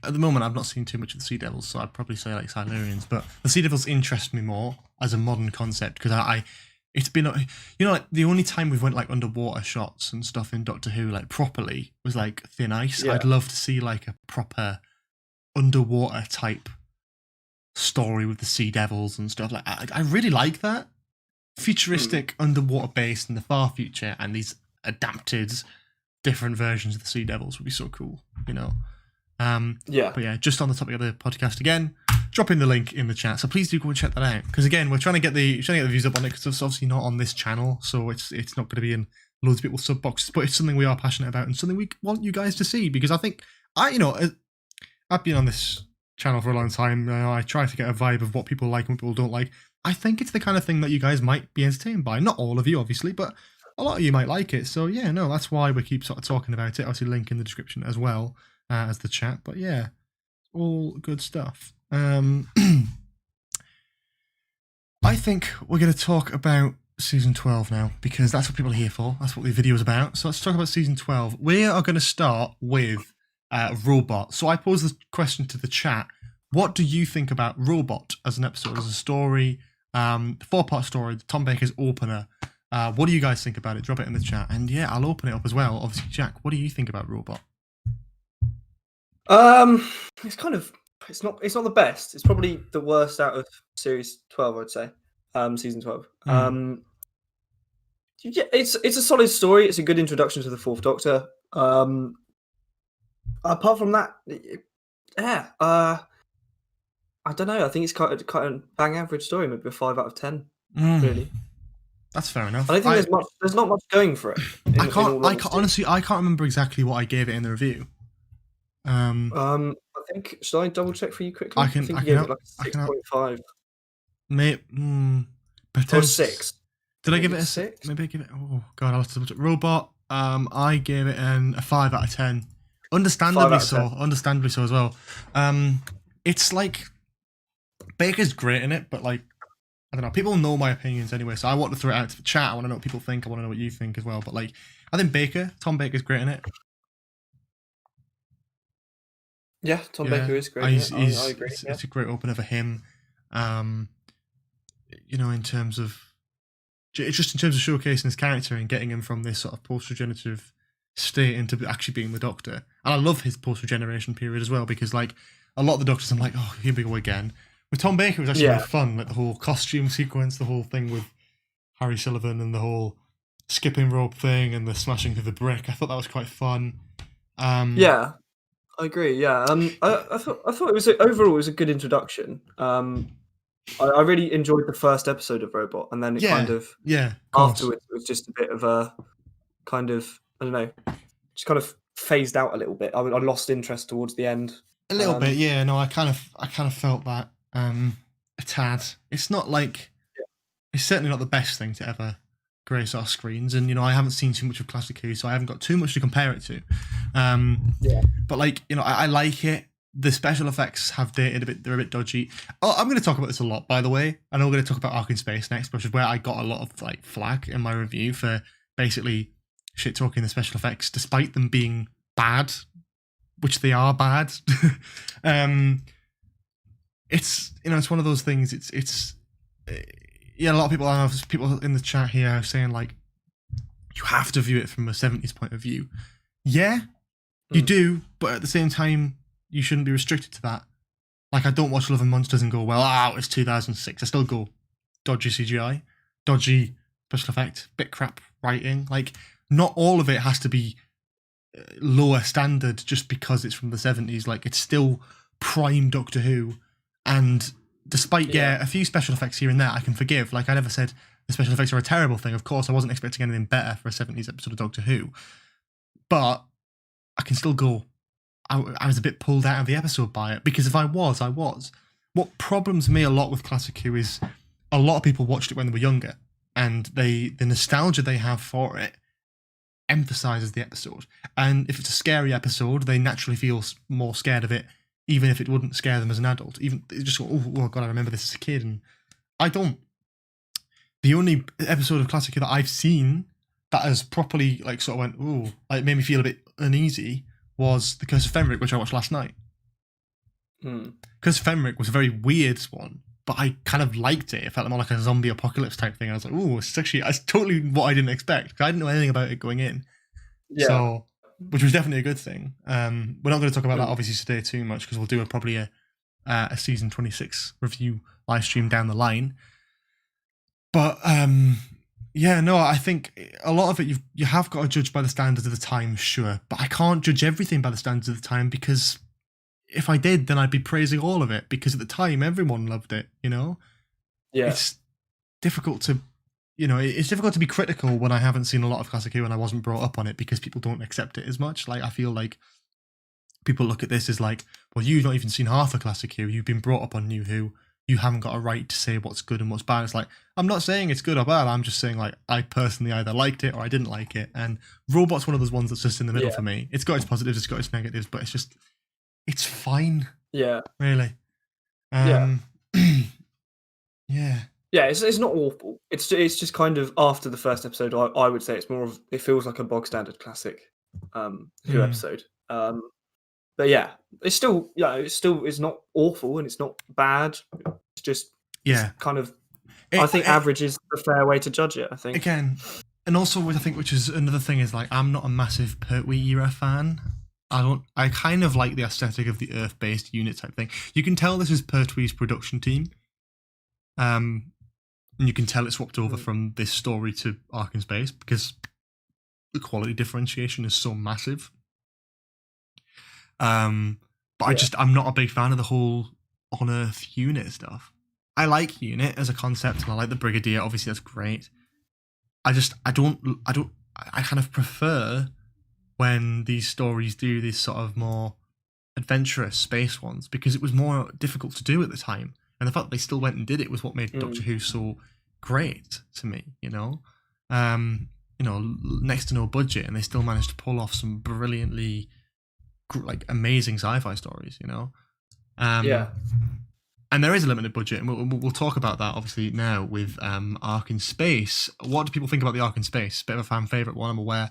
At the moment, I've not seen too much of the Sea Devils, so I'd probably say like Silurians. But the Sea Devils interest me more as a modern concept because it's been, you know, like the only time we've went like underwater shots and stuff in Doctor Who like properly was like Thin Ice. Yeah. I'd love to see like a proper underwater type story with the Sea Devils and stuff. Like I really like that futuristic underwater base in the far future, and these adapted different versions of the Sea Devils would be so cool, you know. Yeah. But yeah, just on the topic of the podcast again, dropping the link in the chat. So please do go and check that out. Because again, we're trying to get the views up on it because it's obviously not on this channel, so it's not going to be in loads of people's sub boxes. But it's something we are passionate about and something we want you guys to see. Because I think I've been on this channel for a long time. I try to get a vibe of what people like and what people don't like. I think it's the kind of thing that you guys might be entertained by. Not all of you, obviously, but a lot of you might like it. So yeah, no, that's why we keep sort of talking about it. Obviously, link in the description as well as the chat. But yeah, all good stuff. I think we're going to talk about season 12 now because that's what people are here for. That's what the video is about. So let's talk about season 12. We are going to start with Robot. So I pose the question to the chat. What do you think about Robot as an episode, as a story? The 4-part story, the Tom Baker's opener. What do you guys think about it? Drop it in the chat. And yeah, I'll open it up as well. Obviously, Jack, what do you think about Robot? It's kind of it's not the best. It's probably the worst out of series 12, I'd say. Season 12. Yeah, it's a solid story. It's a good introduction to the Fourth Doctor. Apart from that, yeah, I don't know. I think it's quite a bang average story, maybe a 5 out of 10. Really, that's fair enough. I don't think there's not much going for it. I can't remember exactly what I gave it in the review. I think, should I double check for you quickly? I think you gave it like a 6.5. Or 6. Did I give it a 6? Maybe I give it. Oh god, I'll have to double check. Robot. I gave it a 5 out of 10. Understandably so. Understandably so as well. It's like Baker's great in it, but like I don't know. People know my opinions anyway, so I want to throw it out to the chat. I want to know what people think. I want to know what you think as well. But like, I think Tom Baker's great in it. Yeah, Tom Baker is great. I agree. It's a great opener for him. You know, in terms of showcasing his character and getting him from this sort of post-regenerative state into actually being the Doctor. And I love his post-regeneration period as well, because like a lot of the Doctors, I'm like, oh, here we go again. With Tom Baker, it was actually really fun, like the whole costume sequence, the whole thing with Harry Sullivan and the whole skipping rope thing and the smashing through the brick. I thought that was quite fun. Yeah, I agree. Yeah, I thought it was overall it was a good introduction. I really enjoyed the first episode of Robot, and then it afterwards it was just a bit of a kind of, I don't know, just kind of phased out a little bit. I lost interest towards the end. A little bit, yeah. No, I kind of felt that a tad. It's not like it's certainly not the best thing to ever grace our screens, and you know I haven't seen too much of Classic Who, so I haven't got too much to compare it to. But like you know, I like it. The special effects have dated a bit; they're a bit dodgy. Oh, I'm going to talk about this a lot, by the way. I know we're going to talk about Ark in Space next, which is where I got a lot of like flack in my review for basically shit talking the special effects, despite them being bad, which they are bad. It's it's one of those things. It's a lot of people in the chat here are saying like you have to view it from a 70s point of view. Yeah, you do, but at the same time, you shouldn't be restricted to that. Like, I don't watch Love and Monsters and go, well, it's 2006. I still go, dodgy CGI, dodgy special effect, bit crap writing. Like, not all of it has to be lower standard just because it's from the 70s. Like, it's still prime Doctor Who. And despite, a few special effects here and there, I can forgive. Like, I never said the special effects are a terrible thing. Of course, I wasn't expecting anything better for a 70s episode of Doctor Who. But I can still go, I was a bit pulled out of the episode by it, because if I was. What problems me a lot with Classic Who is a lot of people watched it when they were younger, and the nostalgia they have for it emphasizes the episode. And if it's a scary episode, they naturally feel more scared of it, even if it wouldn't scare them as an adult. Even they just go, oh god, I remember this as a kid, and I don't. The only episode of Classic Who that I've seen that has properly like sort of went, ooh, like made me feel a bit uneasy was The Curse of Fenric, which I watched last night. Curse of Fenric was a very weird one, but I kind of liked it. It felt more like a zombie apocalypse type thing. I was like, ooh, it's totally what I didn't expect, because I didn't know anything about it going in. Yeah. So, which was definitely a good thing. We're not going to talk about that obviously today too much, because we'll do probably a season 26 review live stream down the line. But I think a lot of it you have got to judge by the standards of the time, sure, but I can't judge everything by the standards of the time, because if I did, then I'd be praising all of it, because at the time everyone loved it, you know? Yeah. It's difficult to be critical when I haven't seen a lot of Classic Who and I wasn't brought up on it, because people don't accept it as much. Like, I feel like people look at this as like, well, you've not even seen half of Classic Who, you've been brought up on New Who, you haven't got a right to say what's good and what's bad. It's like, I'm not saying it's good or bad, I'm just saying like, I personally either liked it or I didn't like it, and Robot's one of those ones that's just in the middle for me. It's got its positives, it's got its negatives, but it's fine. Yeah. Really. Yeah, it's not awful. It's just kind of, after the first episode, I would say it's more of, it feels like a bog standard classic Who episode. But yeah, it's still is not awful and it's not bad. It's just it's kind of, I think average is the fair way to judge it, I think. Again, and also I think, which is another thing, is like, I'm not a massive Pertwee era fan. I kind of like the aesthetic of the Earth-based unit type thing. You can tell this is Pertwee's production team. And you can tell it swapped over from this story to Ark in Space because the quality differentiation is so massive. But I'm not a big fan of the whole on Earth unit stuff. I like unit as a concept, and I like the Brigadier. Obviously, that's great. I kind of prefer when these stories do these sort of more adventurous space ones because it was more difficult to do at the time, and the fact that they still went and did it was what made Doctor Who so great to me. Next to no budget, and they still managed to pull off some brilliantly amazing sci-fi stories. And there is a limited budget, and we'll talk about that obviously now with Ark in Space. What do people think about the Ark in Space? Bit of a fan favourite one, I'm aware.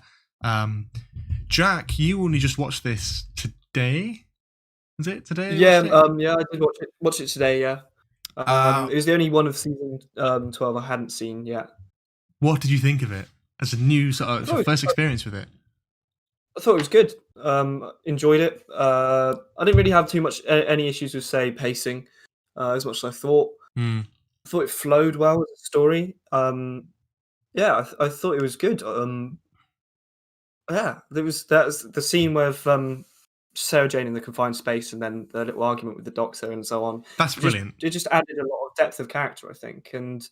Jack, you only just watched this today. Is it today? Yeah, I did watch it today. Yeah, it was the only one of season 12 I hadn't seen yet. What did you think of it as a new first experience with it? I thought it was good. Enjoyed it. I didn't really have any issues with pacing. As much as I thought. I thought it flowed well with the story. I thought it was good. That's the scene with Sarah Jane in the confined space, and then the little argument with the Doctor and so on. That's brilliant. It just added a lot of depth of character, I think. And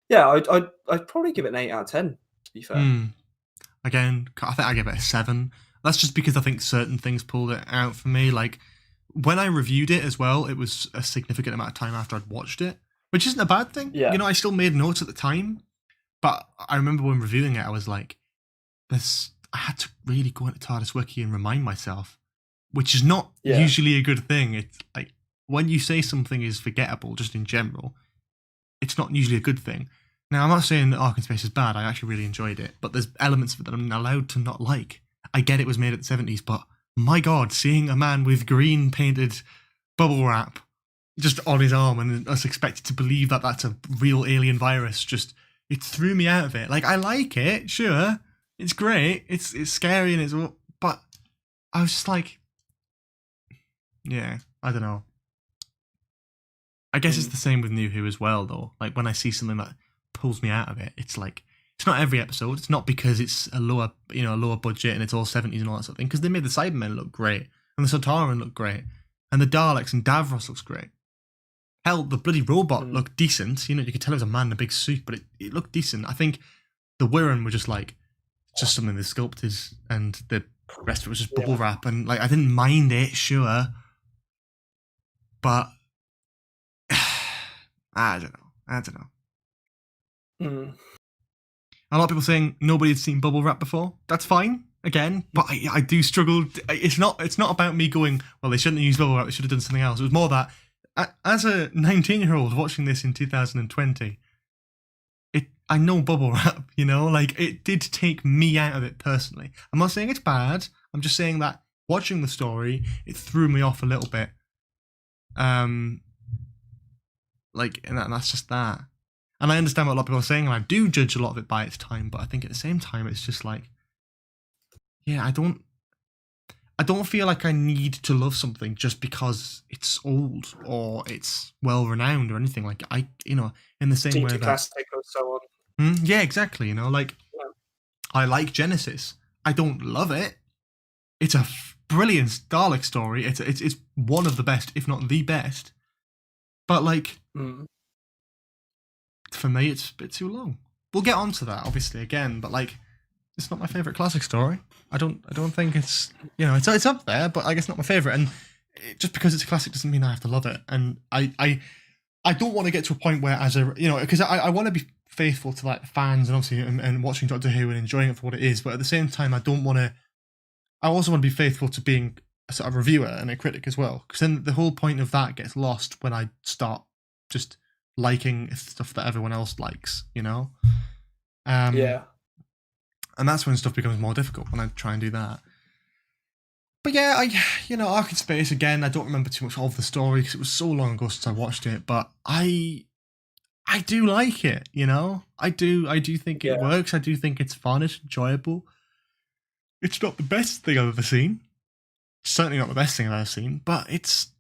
yeah, I'd probably give it an 8 out of 10. To be fair. Again, I think I give it a 7. That's just because I think certain things pulled it out for me, like. When I reviewed it as well, it was a significant amount of time after I'd watched it, which isn't a bad thing. Yeah. I still made notes at the time, but I remember when reviewing it, I was like, I had to really go into TARDIS Wiki and remind myself, which is not usually a good thing. It's like, when you say something is forgettable, just in general, it's not usually a good thing. Now, I'm not saying that Ark in Space is bad. I actually really enjoyed it, but there's elements of it that I'm allowed to not like. I get it was made at the 70s, but my God, seeing a man with green painted bubble wrap just on his arm and us expected to believe that that's a real alien virus, it threw me out of it. Like, I like it, sure, it's great, it's scary but I was just like, yeah, I don't know. I guess it's the same with New Who as well, though. Like, when I see something that pulls me out of it, it's like, it's not every episode. It's not because it's a lower budget and it's all 70s and all that sort of thing. Because they made the Cybermen look great, and the Sontaran look great, and the Daleks and Davros looks great. Hell, the bloody robot looked decent. You could tell it was a man in a big suit, but it looked decent. I think the Wirren were just something they sculpted, and the rest of it was just bubble wrap. And I didn't mind it, sure, but I don't know. A lot of people saying nobody had seen bubble wrap before. That's fine, again, but I do struggle. It's not about me going, well, they shouldn't have used bubble wrap, they should have done something else. It was more that, as a 19-year-old watching this in 2020, I know bubble wrap, it did take me out of it personally. I'm not saying it's bad, I'm just saying that watching the story, it threw me off a little bit. And that's just that. And I understand what a lot of people are saying, and I do judge a lot of it by its time, but I think at the same time, it's just I don't feel like I need to love something just because it's old or it's well-renowned or anything. In the same way that... classic or so on. Yeah, exactly, I like Genesis. I don't love it. It's a brilliant Dalek story. It's one of the best, if not the best. But, for me, it's a bit too long. We'll get onto that, obviously, again, but it's not my favourite classic story. I don't think it's it's up there, but I guess not my favourite. And just because it's a classic doesn't mean I have to love it. And I don't want to get to a point where because I want to be faithful to fans and obviously and watching Doctor Who and enjoying it for what it is, but at the same time I also want to be faithful to being a sort of reviewer and a critic as well, because then the whole point of that gets lost when I start just liking stuff that everyone else likes, and that's when stuff becomes more difficult, when I try and do that. But yeah, Ark in Space, again, I don't remember too much of the story because it was so long ago since I watched it, but I do like it, I do think it works. I do think it's fun, it's enjoyable. It's not the best thing I've ever seen, certainly not the best thing I've ever seen, but it's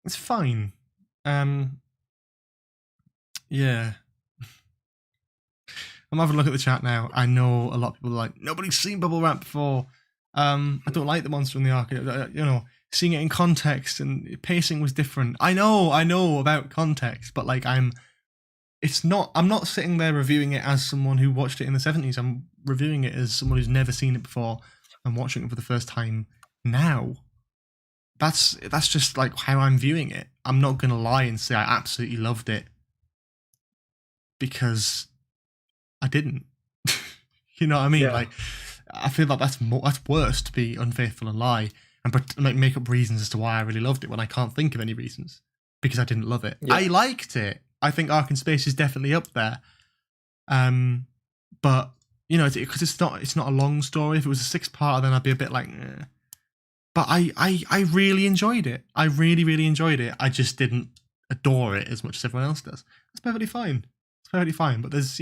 fine. Yeah. I'm having a look at the chat now. I know a lot of people are like, nobody's seen Bubble Wrap before. I don't like the monster in the arc. Seeing it in context and pacing was different. I know about context, but like I'm not sitting there reviewing it as someone who watched it in the 70s. I'm reviewing it as someone who's never seen it before and watching it for the first time now. That's just like how I'm viewing it. I'm not gonna lie and say I absolutely loved it, because I didn't. You know what I mean? Yeah. Like, I feel like that's worse to be unfaithful and lie and make up reasons as to why I really loved it when I can't think of any reasons because I didn't love it. Yeah. I liked it. I think Ark in Space is definitely up there. But you know, because it's not a long story. If it was a 6-parter, then I'd be a bit like, eh. But I really enjoyed it. I really, really enjoyed it. I just didn't adore it as much as everyone else does. It's perfectly fine. It's perfectly fine. But there's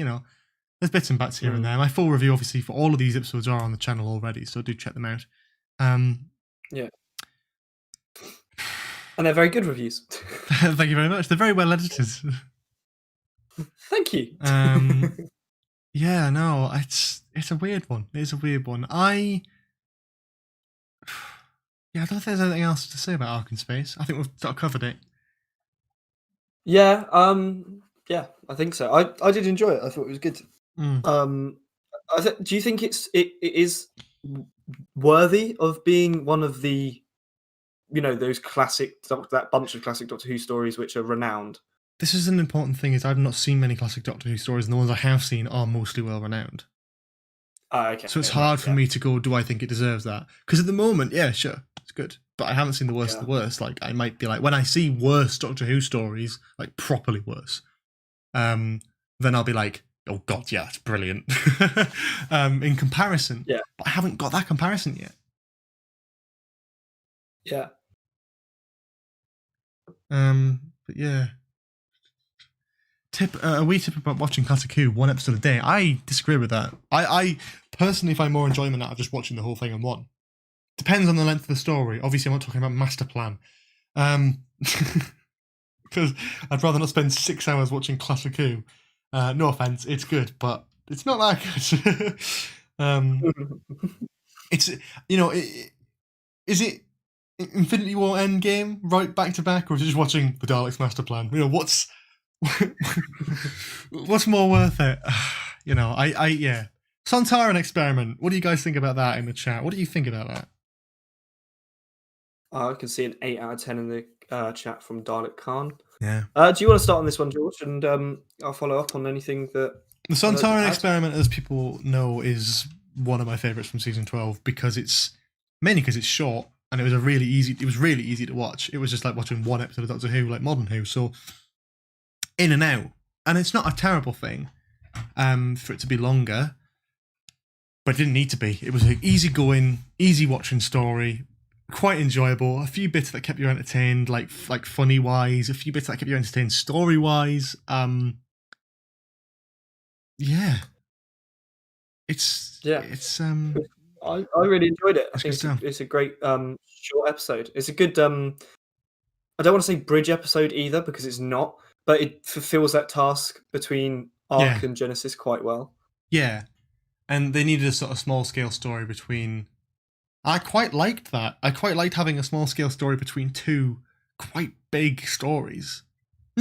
bits and bats here and there. My full review, obviously, for all of these episodes are on the channel already, so do check them out. Yeah. And they're very good reviews. Thank you very much. They're very well edited. Thank you. Yeah, no, it's a weird one. It is a weird one. I don't think there's anything else to say about Ark in Space. I think we've sort of covered it. Yeah, yeah, I think so. I did enjoy it. I thought it was good. Do you think it is worthy of being one of the, those classic, that bunch of classic Doctor Who stories which are renowned? This is an important thing, is I've not seen many classic Doctor Who stories, and the ones I have seen are mostly well renowned. Okay. So it's hard for me to go, do I think it deserves that? Because at the moment, yeah, sure, it's good. But I haven't seen the worst of the worst. Like, I might be like, when I see worse Doctor Who stories, like properly worse, then I'll be like, oh god, yeah, it's brilliant. In comparison. Yeah. But I haven't got that comparison yet. Yeah. But yeah. A wee tip about watching Classic Who, 1 episode a day. I disagree with that. I personally find more enjoyment out of just watching the whole thing in one. Depends on the length of the story. Obviously, I'm not talking about Master Plan. Because I'd rather not spend 6 hours watching Classic Who. No offense, it's good, but it's not that good. It's, is it Infinity War Endgame right back to back, or is it just watching the Daleks Master Plan? What's more worth it? Yeah. Sontaran Experiment. What do you guys think about that in the chat? What do you think about that? I can see an 8 out of 10 in the chat from Dalek Khan. Yeah. Do you want to start on this one, George? And I'll follow up on anything that... The Sontaran Experiment, as people know, is one of my favourites from season 12 because it's short and it was really easy to watch. It was just like watching 1 episode of Doctor Who, like Modern Who. So in and out. And it's not a terrible thing for it to be longer, but it didn't need to be. It was an easy-going, easy-watching story, quite enjoyable. A few bits that kept you entertained, like funny-wise. A few bits that kept you entertained story-wise. Yeah. It's I really enjoyed it. I think it's a great short episode. It's a good I don't want to say bridge episode either, because it's not, but it fulfills that task between Ark and Genesis quite well. Yeah. And they needed a sort of small scale story between... I quite liked that. I quite liked having a small scale story between 2 quite big stories.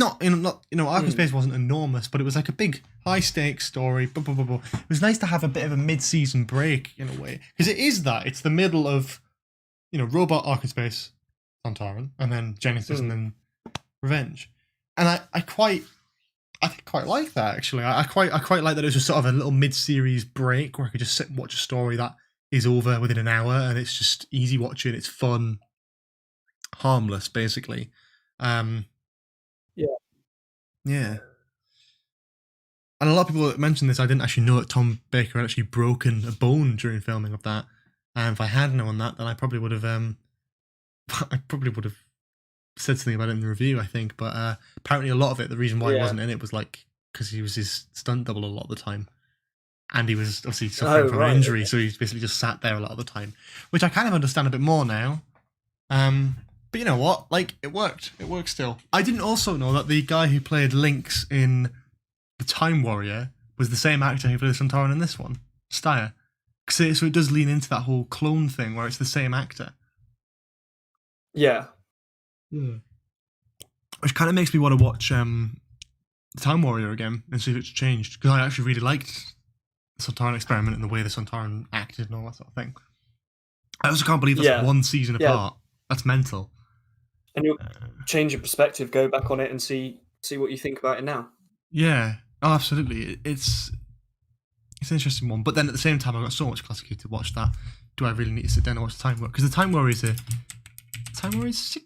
Ark in Space wasn't enormous, but it was like a big high stakes story. It was nice to have a bit of a mid-season break in a way, because it is that. It's the middle of, Robot, Ark in Space, Sontaran, and then Genesis, and then Revenge. And I quite like that, actually. I quite like that it was just sort of a little mid-series break where I could just sit and watch a story that is over within an hour, and it's just easy watching. It's fun, harmless, basically. Yeah. And a lot of people mentioned this. I didn't actually know that Tom Baker had actually broken a bone during filming of that. And if I had known that, then I probably would have said something about it in the review, I think. But apparently a lot of it, the reason why he wasn't in it was like because he was his stunt double a lot of the time. And he was obviously suffering from an injury, so he's basically just sat there a lot of the time. Which I kind of understand a bit more now. But you know what? Like, it worked. It works still. I didn't also know that the guy who played Lynx in The Time Warrior was the same actor who played Sontaran in this one, Steyer. So it does lean into that whole clone thing where it's the same actor. Yeah. Which kind of makes me want to watch The Time Warrior again and see if it's changed. Because I actually really liked the Sontaran Experiment and the way the Sontaran acted and all that sort of thing. I also can't believe that's one season apart. That's mental. And you'll change your perspective, go back on it and see what you think about it now. Yeah. Oh, absolutely. It's an interesting one. But then at the same time, I've got so much Classic Who to watch that. Do I really need to sit down and watch The Time Warrior? Because The Time Warrior is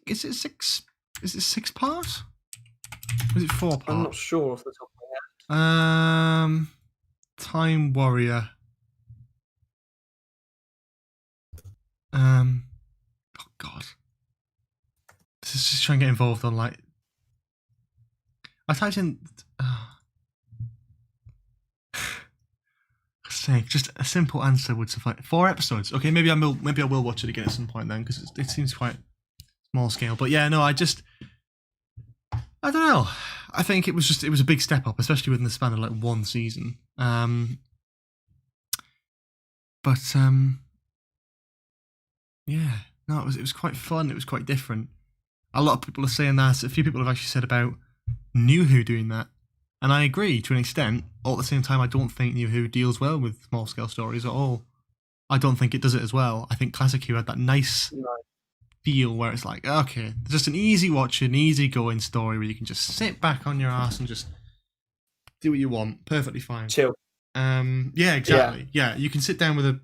is it six part? Or is it 4 part? I'm not sure off the top of my head. Time Warrior. Oh God. This is just trying to get involved on like. I typed in. Just a simple answer would suffice. 4 episodes. Okay, maybe I will watch it again at some point then because it seems quite small scale. But yeah, no, I don't know. I think it was a big step up, especially within the span of like 1 season. Yeah, no, it was quite fun. It was quite different. A lot of people are saying that. A few people have actually said about New Who doing that. And I agree to an extent. All at the same time, I don't think New Who deals well with small-scale stories at all. I don't think it does it as well. I think Classic Who had that nice feel where it's like, okay, just an easy watching, easy going story where you can just sit back on your ass and just do what you want. Perfectly fine. Chill. Yeah, exactly. Yeah, you can sit down with a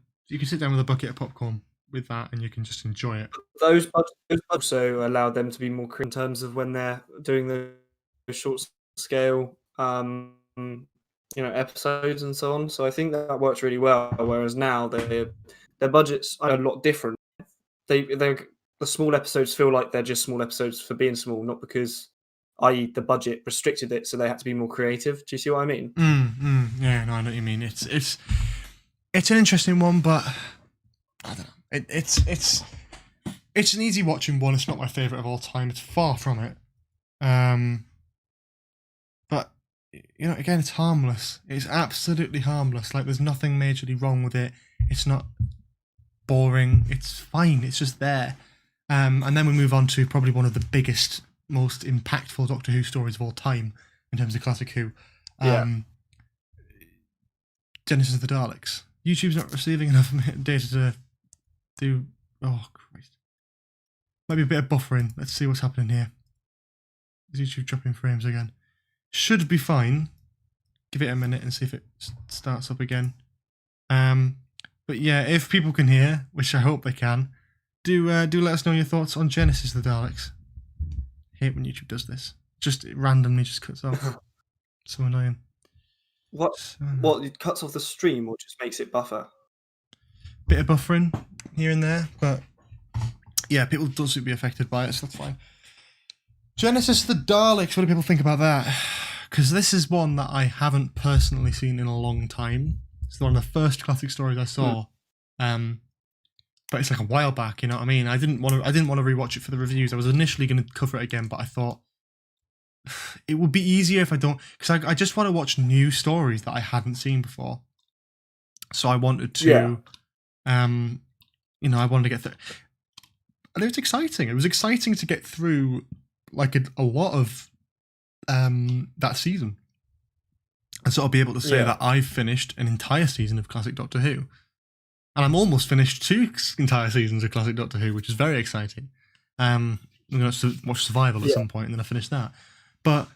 bucket of popcorn with that and you can just enjoy it. Those also allow them to be more creative in terms of when they're doing the short scale episodes and so on. So I think that works really well. Whereas now their budgets are a lot different. The small episodes feel like they're just small episodes for being small, not because, i.e., the budget restricted it, so they had to be more creative. Do you see what I mean? Yeah, no, I know what you mean. It's an interesting one, but I don't know. It's an easy watching one. It's not my favorite of all time. It's far from it. But again, it's harmless. It's absolutely harmless. Like, there's nothing majorly wrong with it. It's not boring. It's fine. It's just there. And then we move on to probably one of the biggest, most impactful Doctor Who stories of all time in terms of Classic Who. Genesis of the Daleks. YouTube's not receiving enough data to do. Oh Christ! Maybe a bit of buffering. Let's see what's happening here. Is YouTube dropping frames again? Should be fine. Give it a minute and see if it starts up again. But yeah, if people can hear, which I hope they can, do let us know your thoughts on Genesis of the Daleks. I hate when YouTube does this. Just it randomly just cuts off. So annoying. What it cuts off the stream or just makes it buffer? Bit of buffering here and there, but yeah, people don't seem to be affected by it, so that's fine. Genesis of the Daleks, what do people think about that? Because this is one that I haven't personally seen in a long time. It's one of the first classic stories I saw. But it's like a while back, you know what I mean? I didn't want to rewatch it for the reviews. I was initially going to cover it again, but I thought it would be easier if I don't, because I just want to watch new stories that I hadn't seen before. So I wanted to, I wanted to get through. And it was exciting. It was exciting to get through like a lot of that season. And so I'll be able to say that I've finished an entire season of classic Doctor Who. And I'm almost finished 2 entire seasons of classic Doctor Who, which is very exciting. I'm going to watch Survival at some point and then I finish that. But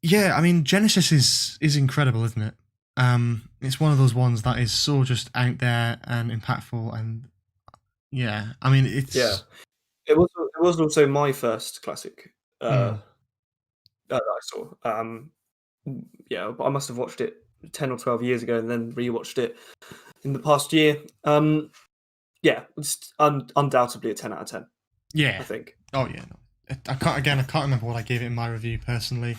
yeah, I mean, Genesis is incredible, isn't it? It's one of those ones that is so just out there and impactful, and yeah, I mean, it's It was also my first classic that I saw. I must have watched it 10 or 12 years ago and then rewatched it in the past year. It's undoubtedly a 10 out of 10. Yeah, I think. Oh yeah, no. I can't remember what I gave it in my review personally.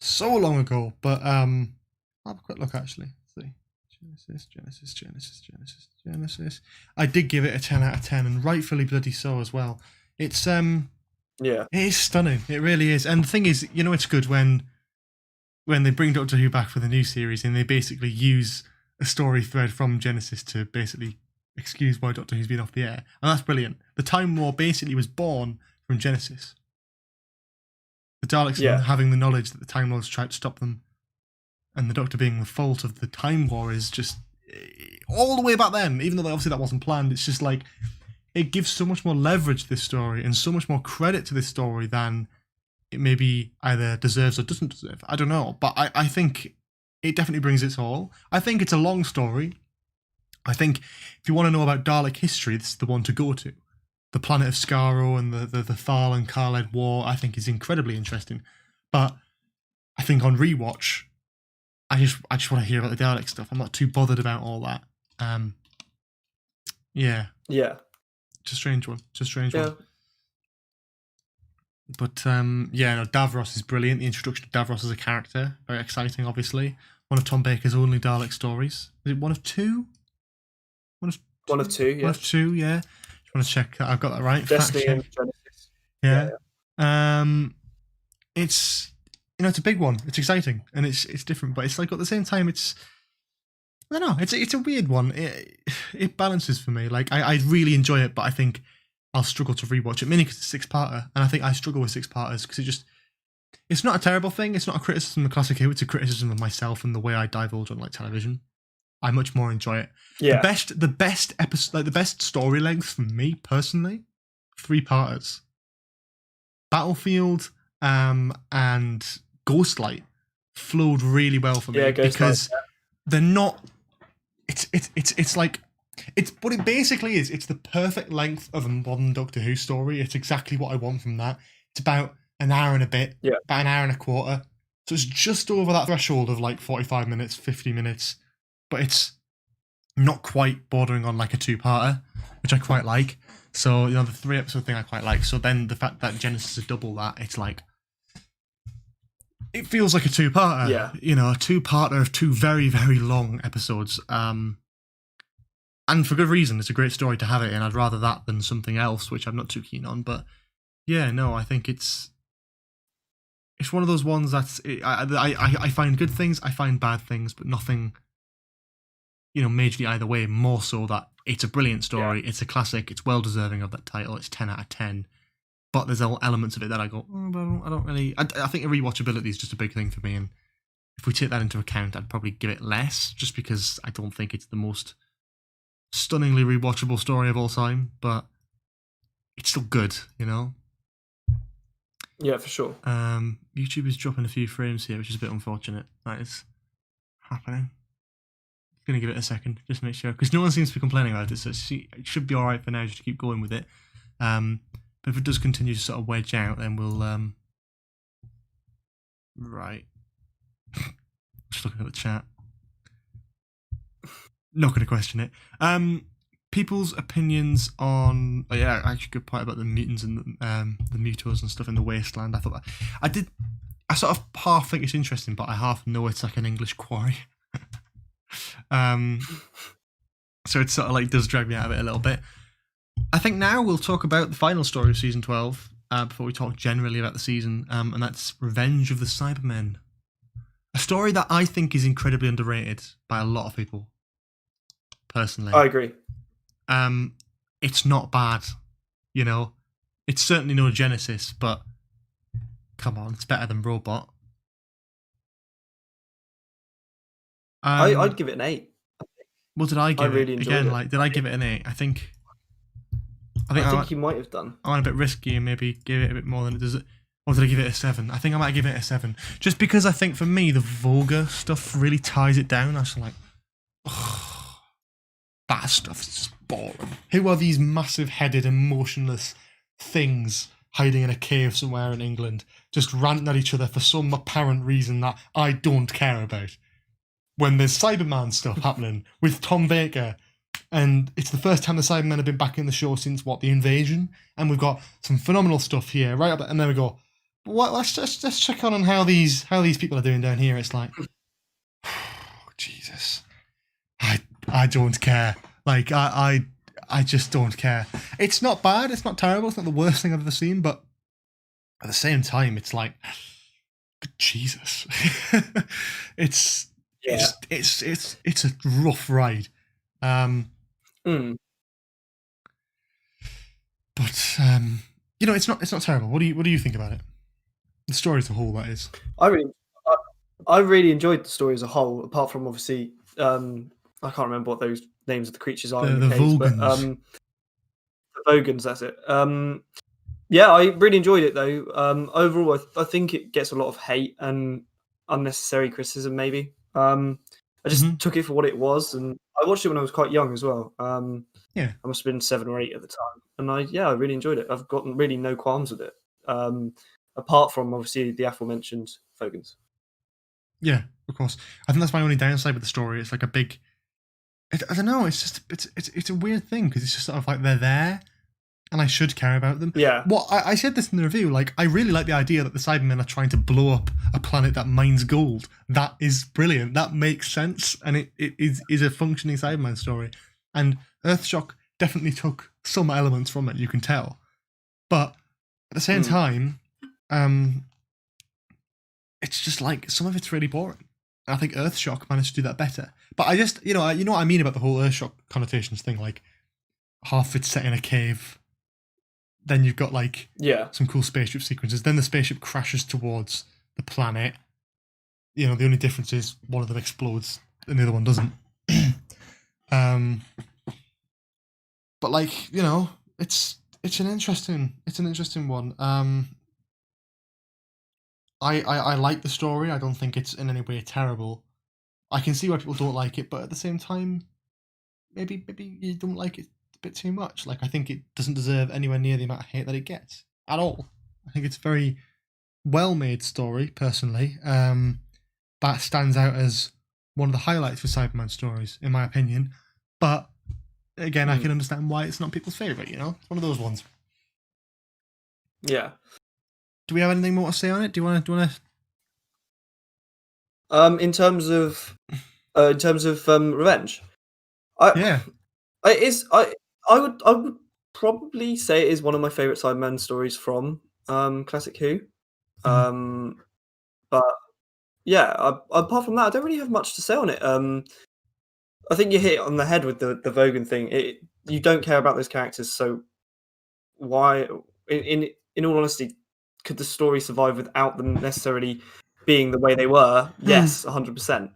So long ago, but I'll have a quick look actually. Let's see. Genesis. I did give it a 10 out of 10, and rightfully bloody so as well. It's Yeah. it is stunning. It really is. And the thing is, it's good when they bring Doctor Who back for the new series and they basically use a story thread from Genesis to basically excuse why Doctor Who's been off the air. And that's brilliant. The Time War basically was born from Genesis. The Daleks having the knowledge that the Time Lords tried to stop them, and the Doctor being the fault of the Time War is just all the way back then, even though obviously that wasn't planned. It's just like, it gives so much more leverage to this story and so much more credit to this story than it maybe either deserves or doesn't deserve. I don't know, but I think it definitely brings its all. I think it's a long story. I think if you want to know about Dalek history, this is the one to go to. The planet of Skaro and the Thal and Khaled War, I think, is incredibly interesting. But I think on rewatch, I just want to hear about the Dalek stuff. I'm not too bothered about all that. Yeah. It's a strange one. One. But Davros is brilliant. The introduction of Davros as a character, very exciting, obviously. One of Tom Baker's only Dalek stories. Is it one of two? One of two, yeah. One of two, yeah. Just want to check that I've got that right. Destiny and Genesis. Yeah. It's it's a big one. It's exciting and it's different, but it's like at the same time I don't know. It's a weird one. It balances for me. Like I really enjoy it, but I think I'll struggle to rewatch it mainly because it's a 6-parter, and I think I struggle with 6-parters because it's not a terrible thing. It's not a criticism of Classic Who. It's a criticism of myself and the way I divulge on television. I much more enjoy it. Yeah. The best episode, the best story length for me personally, 3-parters. Battlefield and Ghostlight flowed really well for me because they're not. It's like it's what it basically is. It's the perfect length of a modern Doctor Who story. It's exactly what I want from that. It's about an hour and a bit, about an hour and a quarter. So it's just over that threshold of 45 minutes, 50 minutes, but it's not quite bordering on a 2-parter, which I quite like. So the 3-episode thing I quite like. So then the fact that Genesis is double that, it's it feels like a 2-parter. Yeah. A 2-parter of 2 very, very long episodes. And for good reason. It's a great story to have it in. I'd rather that than something else, which I'm not too keen on. But yeah, no, I think it's one of those ones that's I find good things, I find bad things, but nothing majorly either way. More so that it's a brilliant story, it's a classic, it's well deserving of that title, it's 10 out of 10. But there's elements of it that I go, I don't really. I think rewatchability is just a big thing for me, and if we take that into account, I'd probably give it less, just because I don't think it's the most stunningly rewatchable story of all time, but it's still good, Yeah, for sure. YouTube is dropping a few frames here, which is a bit unfortunate. That is happening. Gonna give it a second, just to make sure, because no one seems to be complaining about it, so it should be all right for now, just to keep going with it. But if it does continue to sort of wedge out, then we'll right. Just looking at the chat. Not going to question it. People's opinions on actually good point about the mutants and the mutos and stuff in the wasteland. I thought I sort of half think it's interesting, but I half know it's like an English quarry. So it sort of does drag me out of it a little bit. I think now we'll talk about the final story of season 12 before we talk generally about the season, and that's Revenge of the Cybermen. A story that I think is incredibly underrated by a lot of people. Personally, I agree. It's not bad, It's certainly no Genesis, but come on, it's better than Robot. I'd give it an 8. What did I give really it? enjoyed Again, it. did I give it an 8? I think you might have done. I went a bit risky and maybe give it a bit more than it does. Or did I give it a 7? I think I might give it a 7. Just because I think for me, the vulgar stuff really ties it down. I was like, that stuff is just boring. Who are these massive-headed, emotionless things hiding in a cave somewhere in England, just ranting at each other for some apparent reason that I don't care about? When there's Cyberman stuff happening with Tom Baker, and it's the first time the Cybermen have been back in the show since, the invasion, and we've got some phenomenal stuff here, right up there, and then we go, let's just check on how these people are doing down here. It's like, Jesus, I don't care. I just don't care. It's not bad. It's not terrible. It's not the worst thing I've ever seen. But at the same time, it's like, Jesus, it's a rough ride. But it's not terrible. What do you think about it? The story as a whole, that is. I really enjoyed the story as a whole. Apart from obviously, I can't remember what those names of the creatures are in the caves, Vogons. but the Vogons. That's it. Yeah, I really enjoyed it though. Overall, I think it gets a lot of hate and unnecessary criticism. Maybe. I just took it for what it was, and I watched it when I was quite young as well. Yeah, I must have been 7 or 8 at the time, and I really enjoyed it. I've gotten really no qualms with it, apart from obviously the aforementioned Vogons. Yeah, of course. I think that's my only downside with the story. It's like a big. I don't know. It's just it's a weird thing because it's just sort of like they're there, and I should care about them. Yeah. Well, I said this in the review. Like, I really like the idea that the Cybermen are trying to blow up a planet that mines gold. That is brilliant. That makes sense, and it is a functioning Cyberman story. And Earthshock definitely took some elements from it. You can tell, but at the same time, it's just like some of it's really boring. And I think Earthshock managed to do that better. But I just, you know what I mean about the whole Earthshock connotations thing. Like, half it's set in a cave. Then you've got like some cool spaceship sequences. Then the spaceship crashes towards the planet. You know, the only difference is one of them explodes and the other one doesn't. But like, you know, it's an interesting one. I like the story. I don't think it's in any way terrible. I can see why people don't like it, but at the same time, maybe you don't like it a bit too much. Like, I think it doesn't deserve anywhere near the amount of hate that it gets at all. I think it's a very well-made story, personally. That stands out as one of the highlights for Cyberman stories, in my opinion. But again, I can understand why it's not people's favourite. You know, it's one of those ones. Yeah. Do we have anything more to say on it? Do you want to? In terms of revenge, I would probably say it is one of my favorite Cyberman stories from Classic Who. But yeah, apart from that, I don't really have much to say on it. I think you hit it on the head with the Vogan thing. You don't care about those characters, so why? In all honesty, could the story survive without them necessarily being the way they were? Yes, 100%.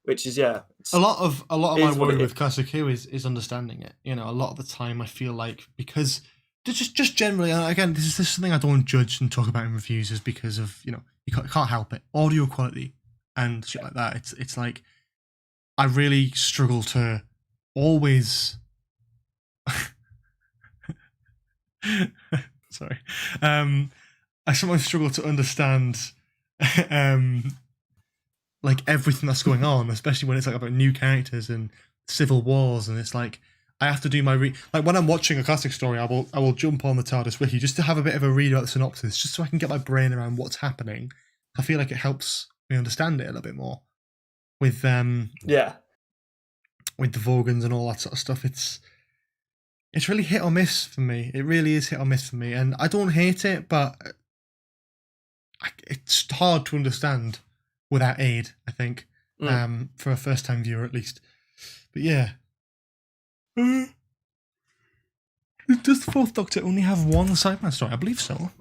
Which is a lot of my worry with Classic Who is understanding it. You know, a lot of the time I feel like, because just generally, and again, this is something I don't judge and talk about in reviews, is because of, you know, you can't help it, audio quality and shit like that. It's like, I really struggle to always. Sorry. I sometimes struggle to understand like everything that's going on, especially when it's like about new characters and civil wars, and it's like I have to do my like when I'm watching a classic story, I will jump on the TARDIS wiki just to have a bit of a read about the synopsis, just so I can get my brain around what's happening. I feel like it helps me understand it a little bit more. With with the Vogons and all that sort of stuff, it's really hit or miss for me. It really is hit or miss for me, and I don't hate it, but it's hard to understand without aid, I think, for a first-time viewer at least. But yeah. Does the Fourth Doctor only have one Cyberman story? I believe so.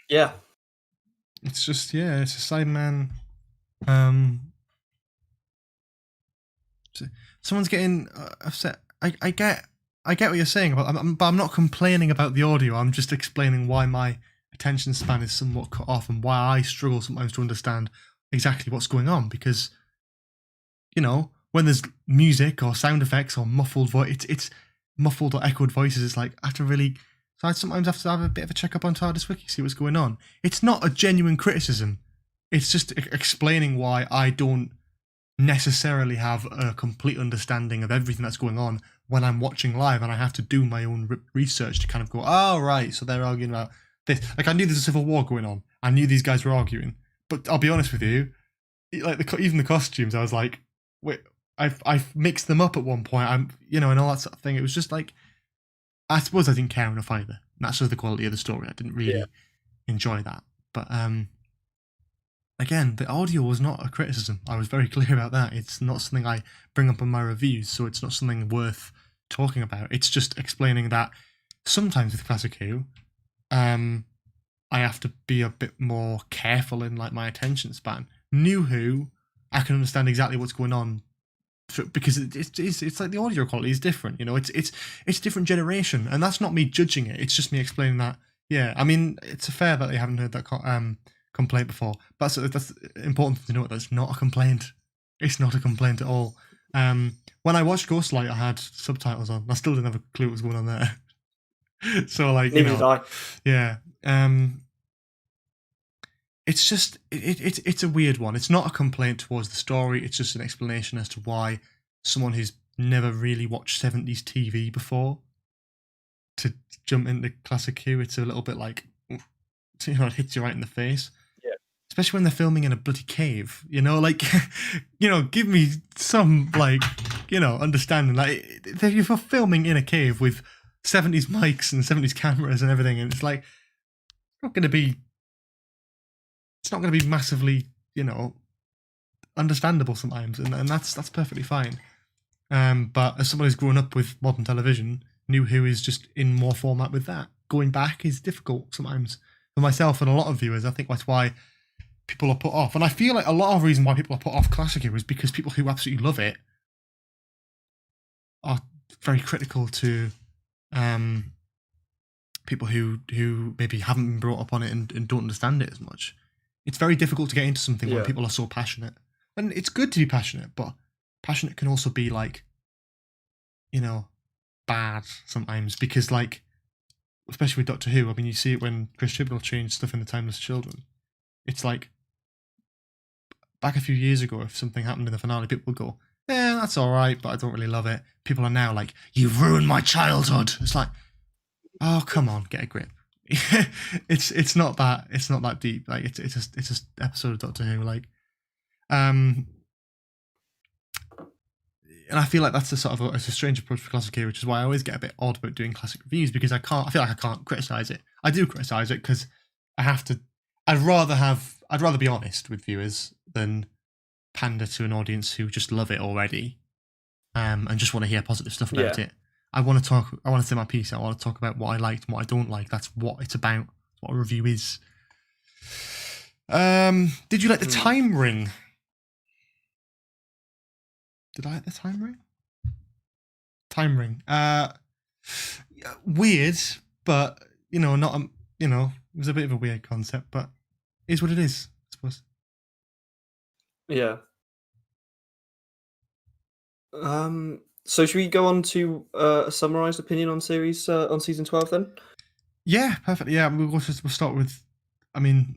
Yeah. It's just, it's a Cyberman. Someone's getting upset. I get what you're saying, but I'm not complaining about the audio. I'm just explaining why my attention span is somewhat cut off and why I struggle sometimes to understand exactly what's going on. Because, you know, when there's music or sound effects or muffled voice, it's muffled or echoed voices. It's like I sometimes have to have a bit of a check up on TARDIS Wiki, see what's going on. It's not a genuine criticism. It's just explaining why I don't necessarily have a complete understanding of everything that's going on when I'm watching live, and I have to do my own research to kind of go, oh, right, so they're arguing about this. Like, I knew there's a civil war going on. I knew these guys were arguing. But I'll be honest with you, like even the costumes, I was like, wait, I've mixed them up at one point. And all that sort of thing. It was just like, I suppose I didn't care enough either. And that's just the quality of the story. I didn't really enjoy that. But again, the audio was not a criticism. I was very clear about that. It's not something I bring up in my reviews, so it's not something worth talking about. It's just explaining that sometimes with Classic Who, I have to be a bit more careful in like my attention span. New Who, I can understand exactly what's going on because it's like the audio quality is different. It's different generation, and that's not me judging it. It's just me explaining that. Yeah, I mean, it's fair that they haven't heard that complaint before. But that's important to note. That's not a complaint. It's not a complaint at all. When I watched Ghostlight, I had subtitles on. I still didn't have a clue what was going on there. So like, neither did I. Yeah. It's just it's a weird one. It's not a complaint towards the story. It's just an explanation as to why someone who's never really watched 70s TV before to jump into Classic Who, it's a little bit like, it hits you right in the face. Yeah. Especially when they're filming in a bloody cave. Like, give me some like, understanding. Like, if you're filming in a cave with 70s mics and 70s cameras and everything, and it's like, it's not going to be massively, understandable sometimes, and that's perfectly fine. But as someone who's grown up with modern television, New Who is just in more format with that. Going back is difficult sometimes for myself and a lot of viewers. I think that's why people are put off, and I feel like a lot of reason why people are put off Classic Who is because people who absolutely love it are very critical to people who maybe haven't been brought up on it and don't understand it as much. It's very difficult to get into something when people are so passionate. And it's good to be passionate, but passionate can also be like, bad sometimes, because like, especially with Doctor Who, I mean, you see it when Chris Chibnall changed stuff in The Timeless Children. It's like, back a few years ago, if something happened in the finale, people would go, that's all right, but I don't really love it. People are now like, you've ruined my childhood. It's like, oh, come on, get a grip. it's not that deep. Like, it's just episode of Doctor Who. Like, and I feel like that's it's a strange approach for Classic Who, which is why I always get a bit odd about doing classic reviews, because I feel like I can't criticize it. I do criticize it because I have to. I'd rather be honest with viewers than pander to an audience who just love it already, and just want to hear positive stuff about it. I want to talk. I want to say my piece. I want to talk about what I liked and what I don't like. That's what it's about. That's what a review is. Did you like the time ring? Did I like the time ring? Time ring. Weird, but not it was a bit of a weird concept, but it is what it is, I suppose. Yeah. So should we go on to a summarised opinion on series on season 12 then? Yeah, perfect. Yeah, we'll start with. I mean,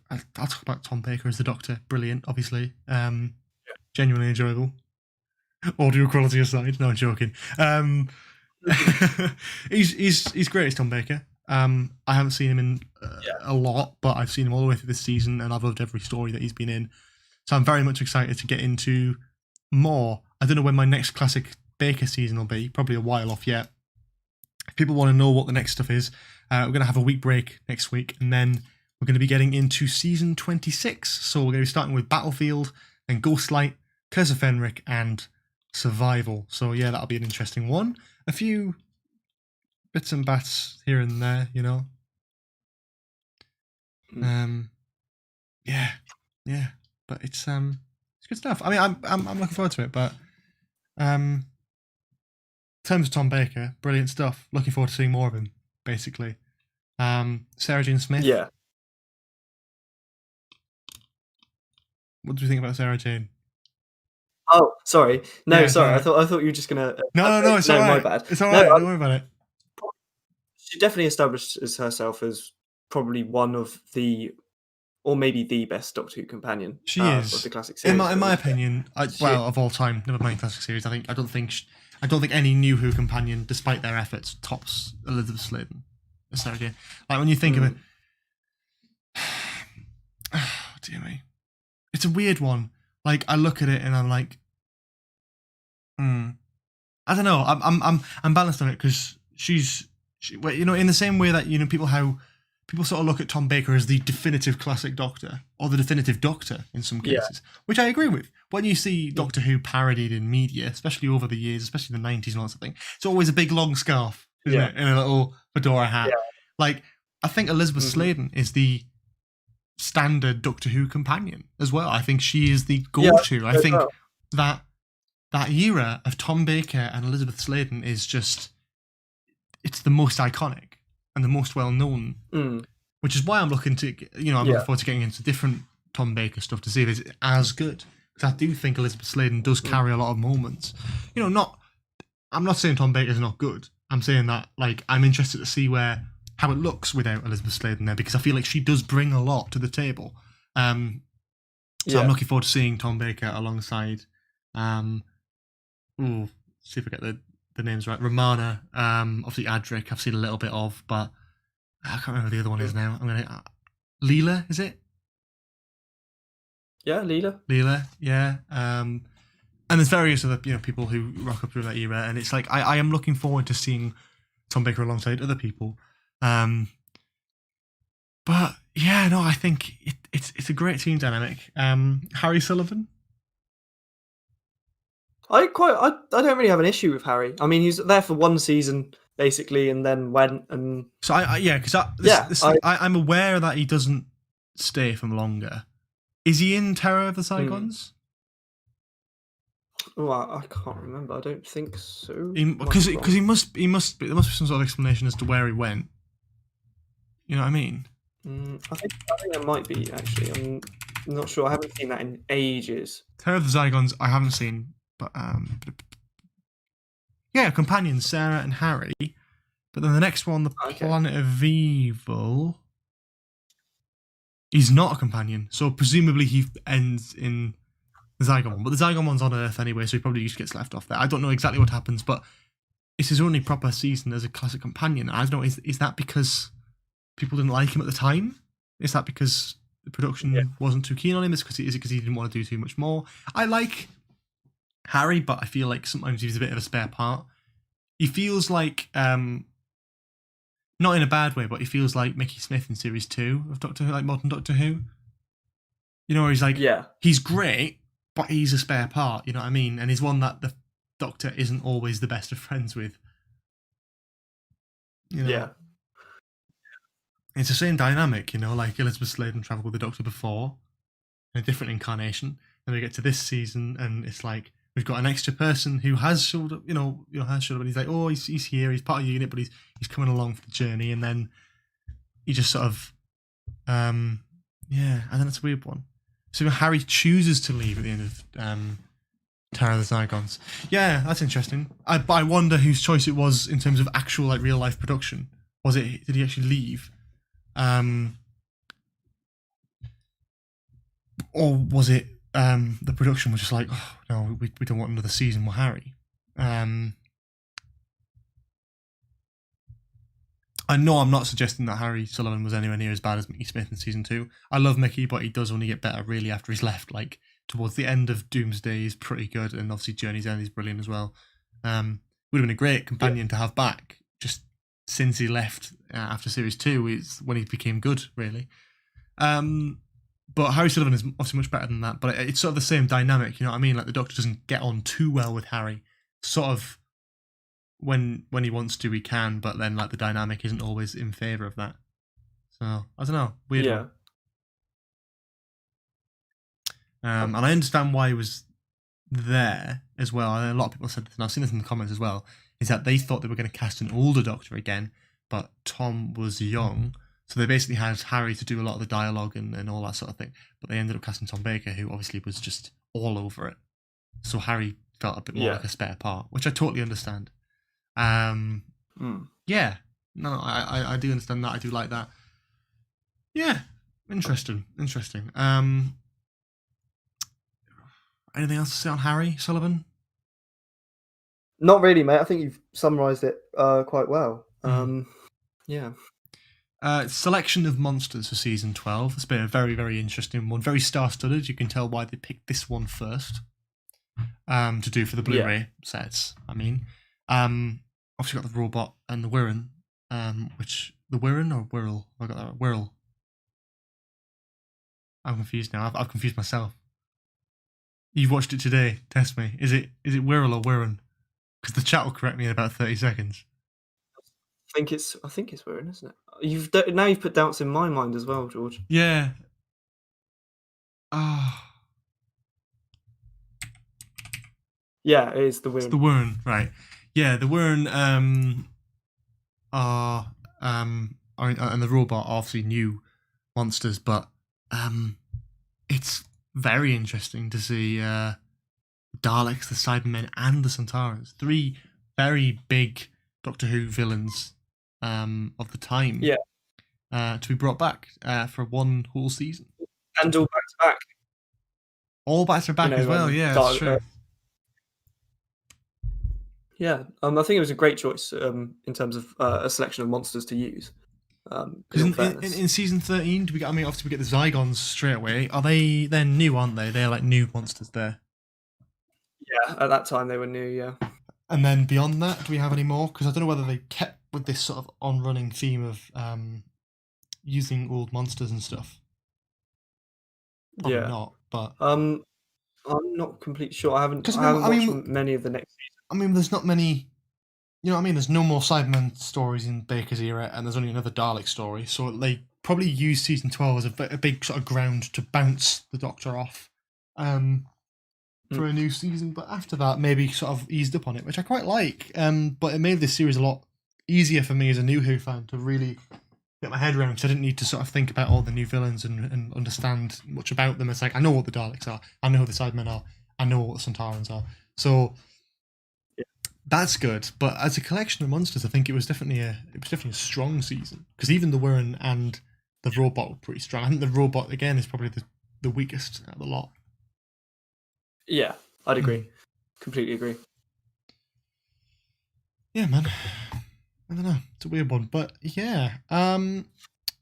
I'll talk about Tom Baker as the Doctor. Brilliant, obviously. Genuinely enjoyable. Audio quality aside, no, I'm joking. He's great as Tom Baker. I haven't seen him in a lot, but I've seen him all the way through this season, and I've loved every story that he's been in. So I'm very much excited to get into more. I don't know when my next classic Baker season will be. Probably a while off yet. If people want to know what the next stuff is, we're going to have a week break next week, and then we're going to be getting into season 26. So we're going to be starting with Battlefield, then Ghostlight, Curse of Fenric, and Survival. So yeah, that'll be an interesting one. A few bits and bats here and there, Yeah, but it's good stuff. I mean, I'm looking forward to it. But in terms of Tom Baker, brilliant stuff. Looking forward to seeing more of him. Basically, Sarah Jane Smith. Yeah. What do you think about Sarah Jane? Oh, sorry. No, Yeah, sorry. sorry. I thought you were just gonna. No, it's all right. My bad. It's all right. Don't worry about it. She definitely established herself as probably one of the, or maybe the best Doctor Who companion. She is of the classic series. In my opinion. Of all time, never mind classic series. I don't think any New Who companion, despite their efforts, tops Elizabeth Sladen. Sarah Jane. Like when you think of it, oh, dear me, it's a weird one. Like I look at it and I'm like, I don't know. I'm balanced on it because she's in the same way that people sort of look at Tom Baker as the definitive classic Doctor or the definitive Doctor in some cases, which I agree with. When you see Doctor Who parodied in media, especially over the years, especially the 90s and all that sort of thing, it's always a big long scarf, isn't it, in a little fedora hat. Yeah. Like, I think Elizabeth Sladen is the standard Doctor Who companion as well. I think she is the go-to. I think that era of Tom Baker and Elizabeth Sladen is just, it's the most iconic and the most well-known, which is why I'm looking to, I'm looking forward to getting into different Tom Baker stuff to see if it's as good. Because I do think Elizabeth Sladen does carry a lot of moments. I'm not saying Tom Baker's not good. I'm saying that, like, I'm interested to see how it looks without Elizabeth Sladen there, because I feel like she does bring a lot to the table. So I'm looking forward to seeing Tom Baker alongside, see if I get the names right. Romana, obviously Adric, I've seen a little bit of, but I can't remember the other one is now. Leela, is it? Yeah, Leela. Leela, yeah. And there's various other people who rock up through that era, and it's like I am looking forward to seeing Tom Baker alongside other people. But yeah, no, I think it's a great team dynamic. Harry Sullivan. I don't really have an issue with Harry. I mean, he's there for one season basically, and then went and. So I'm aware that he doesn't stay for longer. Is he in Terror of the Saigons? Oh, I can't remember. I don't think so. Because he must be. There must be some sort of explanation as to where he went. You know what I mean? I think there might be, actually. I'm not sure. I haven't seen that in ages. Terror of the Saigons, I haven't seen, but companions Sarah and Harry. But then the next one, the Planet of Evil. He's not a companion, so presumably he ends in the Zygon one. But the Zygon one's on Earth anyway, so he probably just gets left off there. I don't know exactly what happens, but it's his only proper season as a classic companion. I don't know, is that because people didn't like him at the time? Is that because the production wasn't too keen on him? Is it because he didn't want to do too much more? I like Harry, but I feel like sometimes he's a bit of a spare part. He feels like, not in a bad way, but he feels like Mickey Smith in Series 2 of Doctor Who, like modern Doctor Who. Where he's like, he's great, but he's a spare part, you know what I mean? And he's one that the Doctor isn't always the best of friends with. Yeah. It's the same dynamic, like Elizabeth Sladen travelled with the Doctor before, in a different incarnation. Then we get to this season, and it's like, we've got an extra person who has showed up, and he's like, oh, he's here, he's part of the unit, but he's coming along for the journey, and then he just sort of, and then it's a weird one. So Harry chooses to leave at the end of Terror of the Saigons. Yeah, that's interesting. But I wonder whose choice it was in terms of actual, like, real life production. Did he actually leave? Or was it the production was just like, oh no, we don't want another season with Harry. I know I'm not suggesting that Harry Sullivan was anywhere near as bad as Mickey Smith in season 2. I love Mickey, but he does only get better really after he's left. Like, towards the end of Doomsday is pretty good, and obviously Journey's End is brilliant as well. Would have been a great companion to have back. Just since he left after series 2 is when he became good, really. But Harry Sullivan is obviously much better than that. But it's sort of the same dynamic, you know what I mean? Like, the Doctor doesn't get on too well with Harry. Sort of when he wants to, he can, but then like the dynamic isn't always in favour of that. So I don't know, weird. Yeah. And I understand why he was there as well. And a lot of people said this, and I've seen this in the comments as well, is that they thought they were going to cast an older Doctor again, but Tom was young. So they basically had Harry to do a lot of the dialogue and all that sort of thing. But they ended up casting Tom Baker, who obviously was just all over it. So Harry felt a bit more like a spare part, which I totally understand. Yeah. No, I do understand that. I do like that. Yeah. Interesting. Anything else to say on Harry Sullivan? Not really, mate. I think you've summarised it quite well. Yeah. Selection of monsters for season 12. It's been a very, very interesting one. Very star-studded. You can tell why they picked this one first. to do for the Blu-ray sets. I mean, obviously got the robot and the Wirren, which the Wirren or Wirral? I got that Wirral. I'm confused now. I've confused myself. You've watched it today. Test me. Is it Wirral or Wirren? Because the chat will correct me in about 30 seconds. I think it's Wirren, isn't it? You've put doubts in my mind as well, George. Yeah. Yeah, it is the Wirren. It's the Wirren, right? Yeah, the Wirren are and the robot are obviously new monsters, but it's very interesting to see Daleks, the Cybermen, and the Sontarans, 3 very big Doctor Who villains of the time, to be brought back for one whole season, and all back to back. All back to back as well. Yeah, that's true. Yeah, I think it was a great choice in terms of a selection of monsters to use. In season 13, do we get? I mean, obviously we get the Zygons straight away. They're new, aren't they? They're like new monsters there. Yeah, at that time they were new. Yeah. And then beyond that, do we have any more? Because I don't know whether they kept with this sort of on-running theme of using old monsters and stuff. Probably not, but I'm not completely sure. I haven't watched many of the next season. I mean, there's not many. You know what I mean? There's no more Cybermen stories in Baker's era, and there's only another Dalek story. So they probably use season 12 as a big sort of ground to bounce the Doctor off for a new season. But after that, maybe sort of eased up on it, which I quite like. But it made this series a lot easier for me as a new Who fan to really get my head around, because I didn't need to sort of think about all the new villains and understand much about them. It's like, I know what the Daleks are, I know who the Cybermen are, I know what the Sontarans are. So that's good, but as a collection of monsters, I think it was definitely a strong season, because even the Wirren and the robot were pretty strong. I think the robot again is probably the weakest out of the lot. Yeah, I'd agree. Completely agree. Yeah, man. I don't know. It's a weird one, but yeah.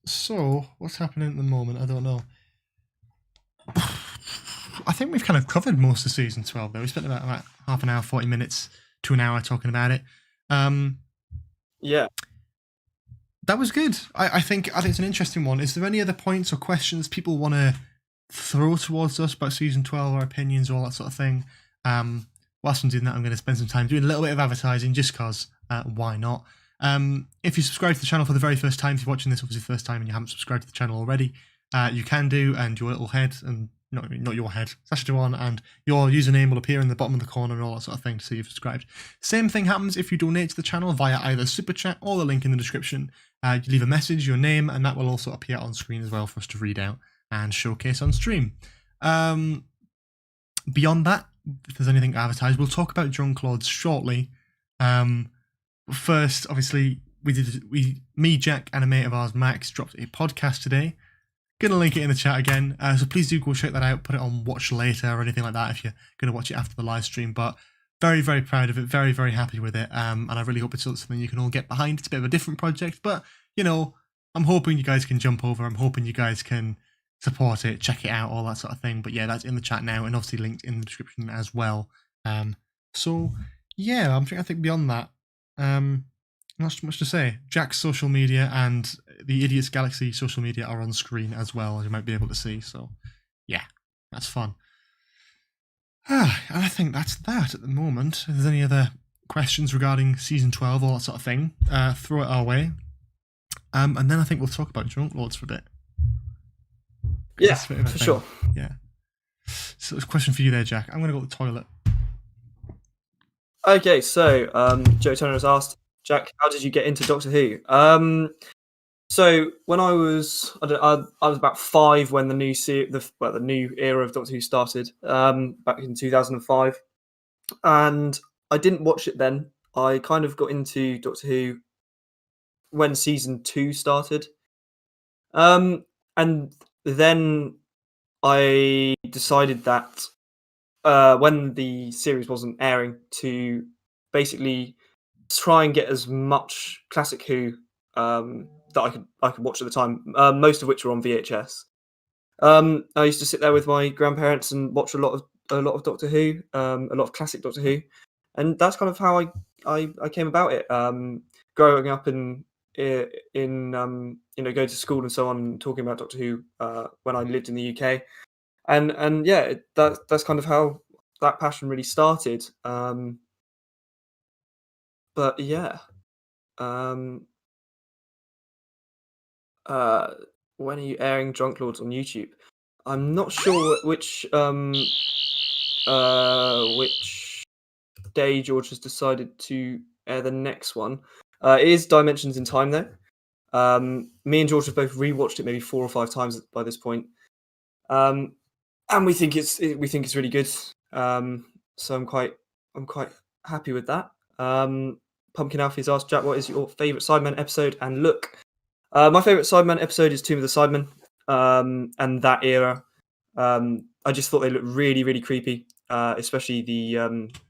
So what's happening at the moment? I don't know. I think we've kind of covered most of season 12 though. We spent about half an hour, 40 minutes to an hour talking about it. Yeah, that was good. I think it's an interesting one. Is there any other points or questions people want to throw towards us about season 12, or opinions, or all that sort of thing? Whilst I'm doing that, I'm going to spend some time doing a little bit of advertising, just because why not? If you subscribe to the channel for the very first time, if you're watching this obviously the first time and you haven't subscribed to the channel already, you can do, and your little head, and not your head, /1, and your username will appear in the bottom of the corner and all that sort of thing to see you've subscribed. Same thing happens if you donate to the channel via either Super Chat or the link in the description. You leave a message, your name, and that will also appear on screen as well for us to read out and showcase on stream. Beyond that, if there's anything to advertise, we'll talk about Drunk Lords shortly. First, obviously, me, Jack, and a mate of ours, Max, dropped a podcast today. Gonna link it in the chat again, so please do go check that out. Put it on watch later or anything like that if you're gonna watch it after the live stream. But very, very proud of it. Very, very happy with it. And I really hope it's something you can all get behind. It's a bit of a different project, but I'm hoping you guys can jump over. I'm hoping you guys can support it, check it out, all that sort of thing. But yeah, that's in the chat now, and obviously linked in the description as well. So yeah, I think beyond that, not so much to say. Jack's social media and the Idiots Galaxy social media are on screen as well, as you might be able to see. So yeah, that's fun. And I think that's that at the moment. If there's any other questions regarding season 12, all that sort of thing, throw it our way. And then I think we'll talk about Drunk Lords for a bit. Yeah, for sure. Yeah. So there's a question for you there, Jack. I'm going to go to the toilet. Okay, so Joe Turner has asked, Jack, how did you get into Doctor Who? So when I was about 5 when the new era of Doctor Who started, back in 2005, and I didn't watch it then. I kind of got into Doctor Who when season 2 started, and then I decided that when the series wasn't airing, to basically try and get as much classic Who that I could watch at the time, most of which were on VHS. I used to sit there with my grandparents and watch a lot of Doctor Who, a lot of classic Doctor Who, and that's kind of how I came about it. Growing up in going to school and so on, talking about Doctor Who when I lived in the UK, and yeah, that's kind of how that passion really started. But yeah, when are you airing Drunk Lords on YouTube? I'm not sure which day George has decided to air the next one. It is Dimensions in Time though. Me and George have both rewatched it maybe 4 or 5 times by this point, and we think it's really good. So I'm quite happy with that. Pumpkin Alfie's asked Jack, what is your favourite Cybermen episode? And look, my favourite Cybermen episode is Tomb of the Cybermen, and that era. I just thought they looked really, really creepy, especially the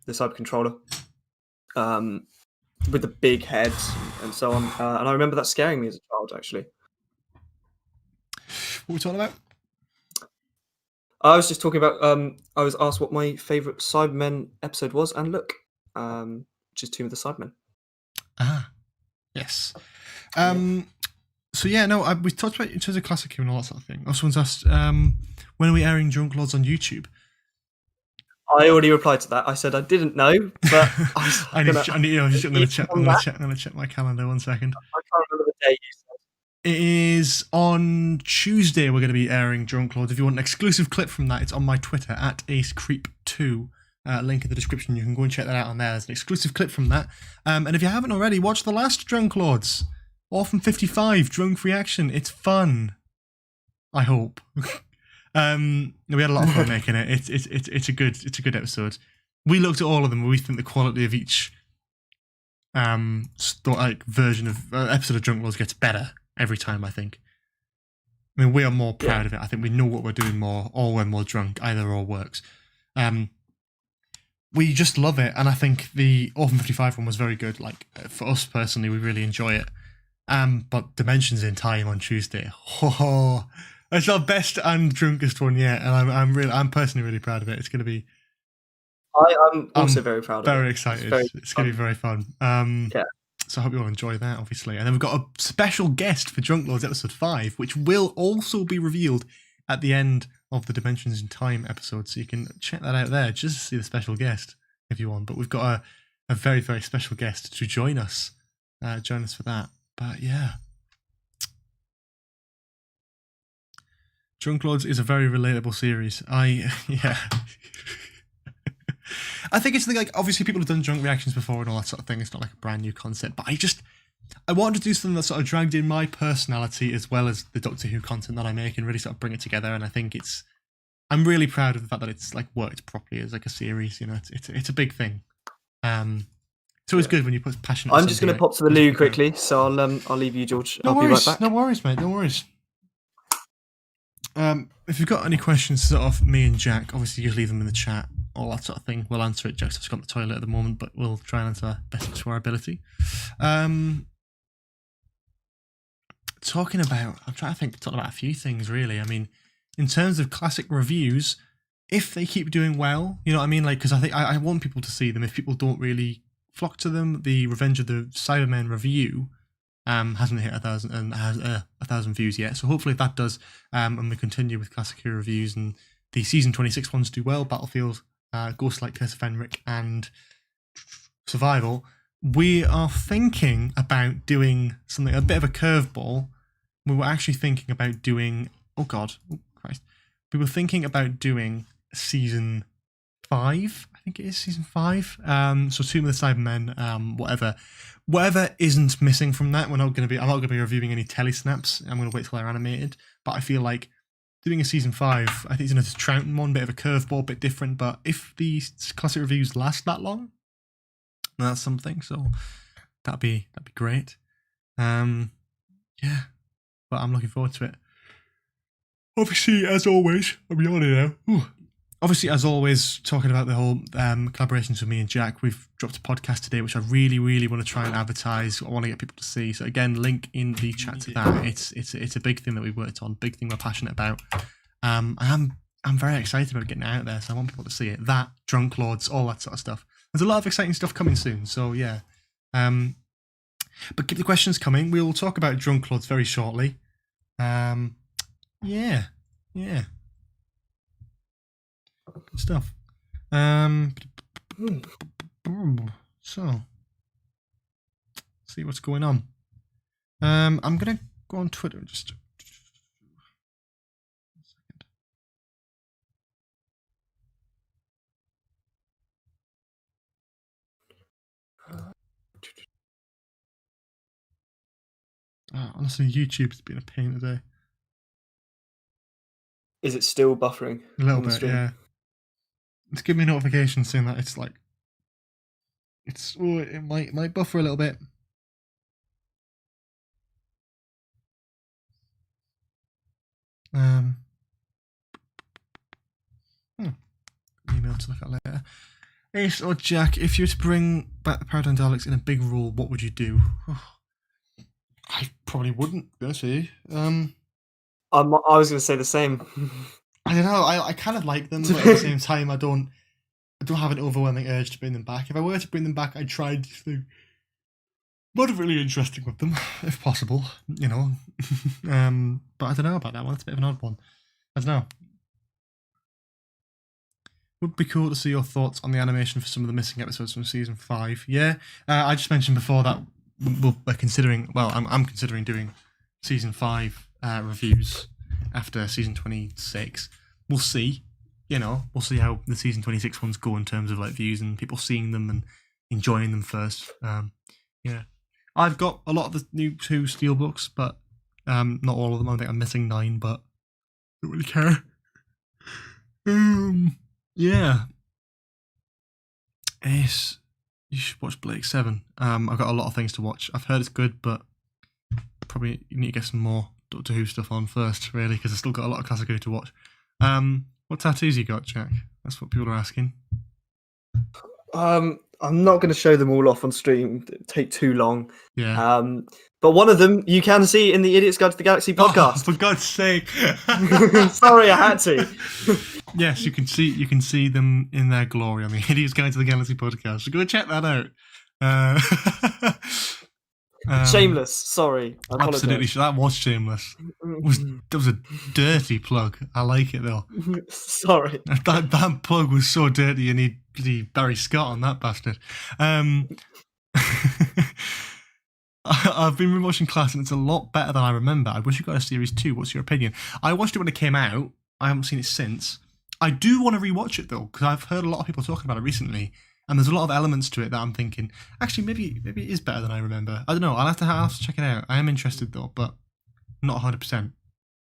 Cyber Controller, with the big head and so on. And I remember that scaring me as a child, actually. What are we talking about? I was just talking about. I was asked what my favourite Cybermen episode was, and look, which is Tomb of the Cybermen. Ah, yes. So yeah, no, we talked about in terms of classic Who and all that sort of thing. Someone's asked, when are we airing Drunk Lords on YouTube? I already replied to that. I said I didn't know, but I'm going to check my calendar 1 second. I can't remember the day you said. It is on Tuesday. We're going to be airing Drunk Lords. If you want an exclusive clip from that, it's on my Twitter at AceCreep2. Link in the description. You can go and check that out on there. There's an exclusive clip from that. And if you haven't already, watch the last Drunk Lords. Orphan 55, Drunk Reaction. It's fun. I hope. We had a lot of fun making it. It's a good episode. We looked at all of them. And we think the quality of each version of episode of Drunk Lords gets better every time. I think. I mean, we are more proud of it. I think we know what we're doing more, or when we're drunk. Either or works. We just love it, and I think the Orphan 55 one was very good. Like, for us personally, we really enjoy it. But Dimensions in Time on Tuesday, it's our best and drunkest one yet, and I'm personally really proud of it. It's going to be. I'm also very proud of it. Very excited. It's going to be very fun. So I hope you all enjoy that, obviously. And then we've got a special guest for Drunk Lords episode 5, which will also be revealed at the end of the Dimensions in Time episode, so you can check that out there just to see the special guest if you want. But we've got a very, very special guest to join us for that. But yeah, Drunk Lords is a very relatable series. I think it's like, obviously people have done drunk reactions before and all that sort of thing. It's not like a brand new concept, but I wanted to do something that sort of dragged in my personality as well as the Doctor Who content that I make and really sort of bring it together. And I think I'm really proud of the fact that it's like worked properly as like a series. You know, it's a big thing. It's always good when you put passion. I'm just going to pop to the loo quickly, so I'll leave you, George. I'll be right back. No worries, mate. No worries. If you've got any questions, sort of me and Jack, obviously you leave them in the chat, all that sort of thing. We'll answer it. Jack's just got the toilet at the moment, but we'll try and answer best to our ability. Talking about a few things really. I mean, in terms of classic reviews, if they keep doing well, you know what I mean? Like, because I think I want people to see them. If people don't really flock to them, the Revenge of the Cybermen review hasn't hit 1,000 views yet. So hopefully if that does, and we continue with classic Who reviews and the season 26 ones do well, Battlefield, Ghostlight, Curse of Fenric, and Survival, we are thinking about doing something, a bit of a curveball. We were actually thinking about doing, we were thinking about doing season 5, I think it is season 5. So Tomb of the Cybermen, whatever isn't missing from that. I'm not going to be reviewing any telesnaps. I'm going to wait till they're animated. But I feel like doing a season 5, I think it's another Troughton one, bit of a curveball, bit different. But if the classic reviews last that long, that's something. So that'd be great. Yeah, but I'm looking forward to it. Obviously, as always, I'll be on here now. Obviously, as always, talking about the whole collaborations with me and Jack, we've dropped a podcast today, which I really, really want to try and advertise. I want to get people to see. So again, link in the chat to that. It's a big thing that we worked on, big thing we're passionate about. I'm I'm very excited about getting it out there, so I want people to see it. That, Drunk Lords, all that sort of stuff. There's a lot of exciting stuff coming soon, so yeah. But keep the questions coming. We'll talk about Drunk Lords very shortly. Yeah. Good stuff. So, see what's going on. I'm gonna go on Twitter and just. Honestly, YouTube's been a pain today. Is it still buffering? A little bit, yeah. It's giving me a notification saying that it's like it might buffer a little bit. Email to look at later. Ace or Jack, if you were to bring back the Paradigm Daleks in a big role, what would you do? I probably wouldn't, to be honest with you. I was going to say the same. I don't know. I kind of like them, but at the same time, I don't have an overwhelming urge to bring them back. If I were to bring them back, I'd try to do something moderately interesting with them, if possible. You know. But I don't know about that one. It's a bit of an odd one. I don't know. Would be cool to see your thoughts on the animation for some of the missing episodes from season 5. Yeah, I just mentioned before that we're considering. Well, I'm considering doing season 5 reviews after season 26. We'll see. You know, we'll see how the season 26 ones go in terms of like views and people seeing them and enjoying them first. Yeah, I've got a lot of the new 2 steelbooks, but not all of them. I think I'm missing 9, but I don't really care. Yeah. Ace, you should watch Blake 7. I've got a lot of things to watch. I've heard it's good, but probably you need to get some more Doctor Who stuff on first, really, because I've still got a lot of classic Who to watch. What tattoos you got, Jack? That's what people are asking. I'm not going to show them all off on stream. It'd take too long. Yeah. But one of them you can see in the Idiot's Guide to the Galaxy podcast. Oh, for God's sake! Sorry, I had to. Yes, you can see them in their glory on the Idiot's Guide to the Galaxy podcast. So go check that out. Shameless. Sorry, I apologize. Absolutely, that was shameless. That was a dirty plug. I like it though. Sorry, that plug was so dirty. You need bloody Barry Scott on that bastard. I've been rewatching Class and it's a lot better than I remember. I wish you got a series 2. What's your opinion? I watched it when it came out. I haven't seen it since. I do want to rewatch it though, because I've heard a lot of people talking about it recently, and there's a lot of elements to it that I'm thinking, actually, maybe it is better than I remember. I don't know. I'll have to check it out. I am interested though, but not 100%.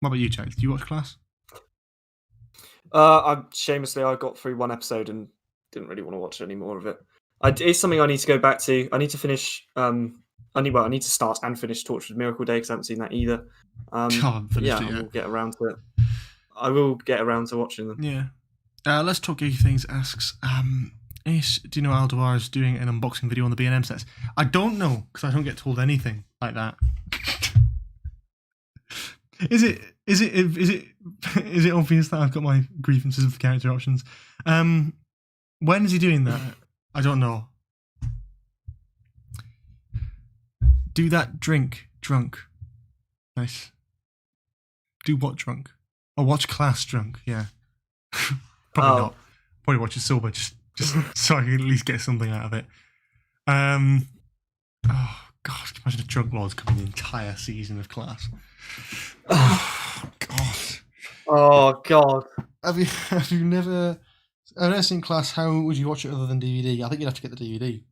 What about you, Jack? Do you watch Class? I got through one episode and didn't really want to watch any more of it. It's something I need to go back to. I need to finish. I need to start and finish Tortured Miracle Day because I haven't seen that either. I will get around to it. I will get around to watching them. Yeah. Let's Talk Geeky Things asks, Ace, do you know Alduar is doing an unboxing video on the B&M sets? I don't know, because I don't get told anything like that. Is it obvious that I've got my grievances with character options? When is he doing that? I don't know. Do that drunk. Nice. Do what drunk? Or watch Class drunk, yeah. Probably not. Probably watch it sober, just so I can at least get something out of it. Oh, God, imagine a Drunk Lords coming the entire season of Class. Oh, God. Oh, God. Have you never seen Class? How would you watch it other than DVD? I think you'd have to get the DVD.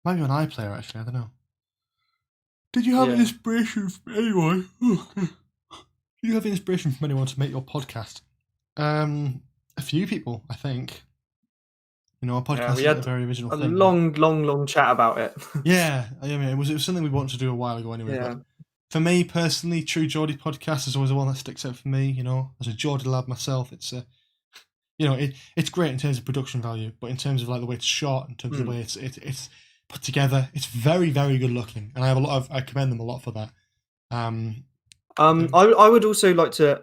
Maybe on iPlayer, actually, I don't know. Did you have inspiration from anyone? Did you have inspiration from anyone to make your podcast? A few people, I think. You know, a podcast is a very original thing. A long chat about it. Yeah, I mean, it was something we wanted to do a while ago anyway. Yeah. But for me personally, True Geordie podcast is always the one that sticks out for me. You know, as a Geordie lad myself, it's it's great in terms of production value, but in terms of like the way it's shot, in terms of the way it's put together, it's very, very good looking, and I commend them a lot for that. I would also like to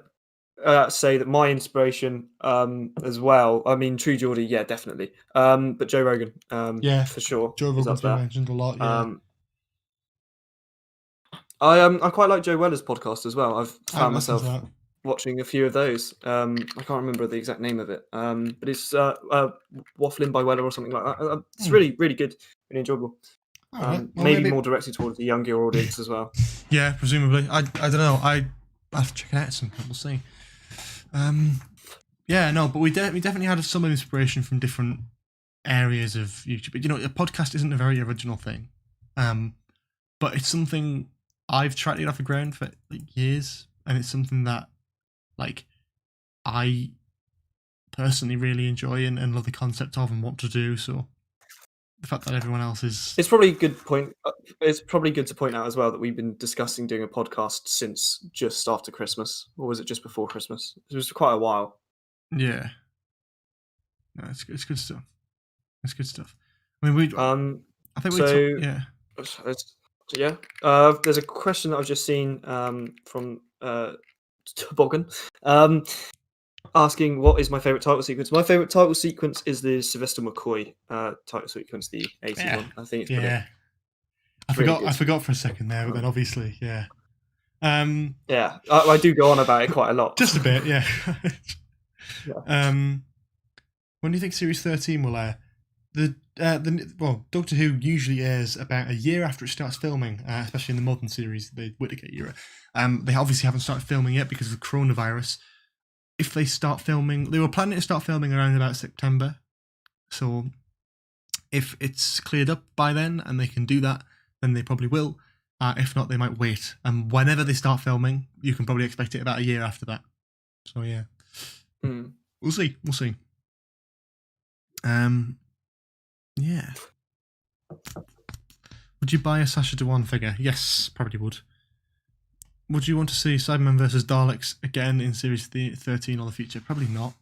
say that my inspiration as well. I mean, True Geordie, yeah, definitely. But Joe Rogan, for sure. Joe Rogan's been mentioned a lot. Yeah. I quite like Joe Weller's podcast as well. I've found myself that. watching a few of those. I can't remember the exact name of it, but it's Waffling by Weller or something like that. It's really, really good, really enjoyable. Well, maybe more directed towards the younger audience as well. Yeah, presumably. I don't know. I have to check it out at some point. We'll see. Yeah, no, but we definitely had some inspiration from different areas of YouTube. But, a podcast isn't a very original thing, but it's something I've tried to get off the ground for years, and it's something that I personally really enjoy and love the concept of and want to do. So the fact that everyone else is... It's probably a good point. It's probably good to point out as well that we've been discussing doing a podcast since just after Christmas, or was it just before Christmas? It was quite a while. Yeah. No, it's good stuff. It's good stuff. I mean, I think yeah. There's a question that I've just seen from Toboggan, asking what is my favourite title sequence. My favourite title sequence is the Sylvester McCoy title sequence, the 80s one. I think it's brilliant. I forgot for a second there, but then obviously, yeah. Yeah, I do go on about it quite a lot. Just a bit, yeah. When do you think Series 13 will air? Doctor Who usually airs about a year after it starts filming, especially in the modern series, the Whittaker era. They obviously haven't started filming yet because of the coronavirus. If they start filming, they were planning to start filming around about September. So if it's cleared up by then and they can do that, then they probably will. If not, they might wait. And whenever they start filming, you can probably expect it about a year after that. So yeah, we'll see. Yeah. Would you buy a Sacha Dhawan figure? Yes, probably would. Would you want to see Cybermen versus Daleks again in Series 13 or the future? Probably not.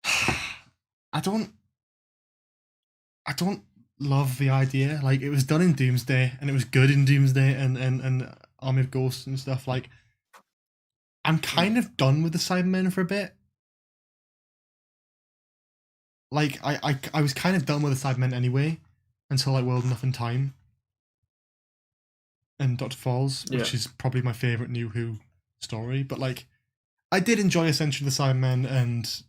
I don't love the idea. It was done in Doomsday, and it was good in Doomsday and Army of Ghosts and stuff. I'm kind of done with the Cybermen for a bit. I was kind of done with the Cybermen anyway, until World Enough in Time and Dr. Falls, which is probably my favourite New Who story. But I did enjoy Ascension of the Cybermen and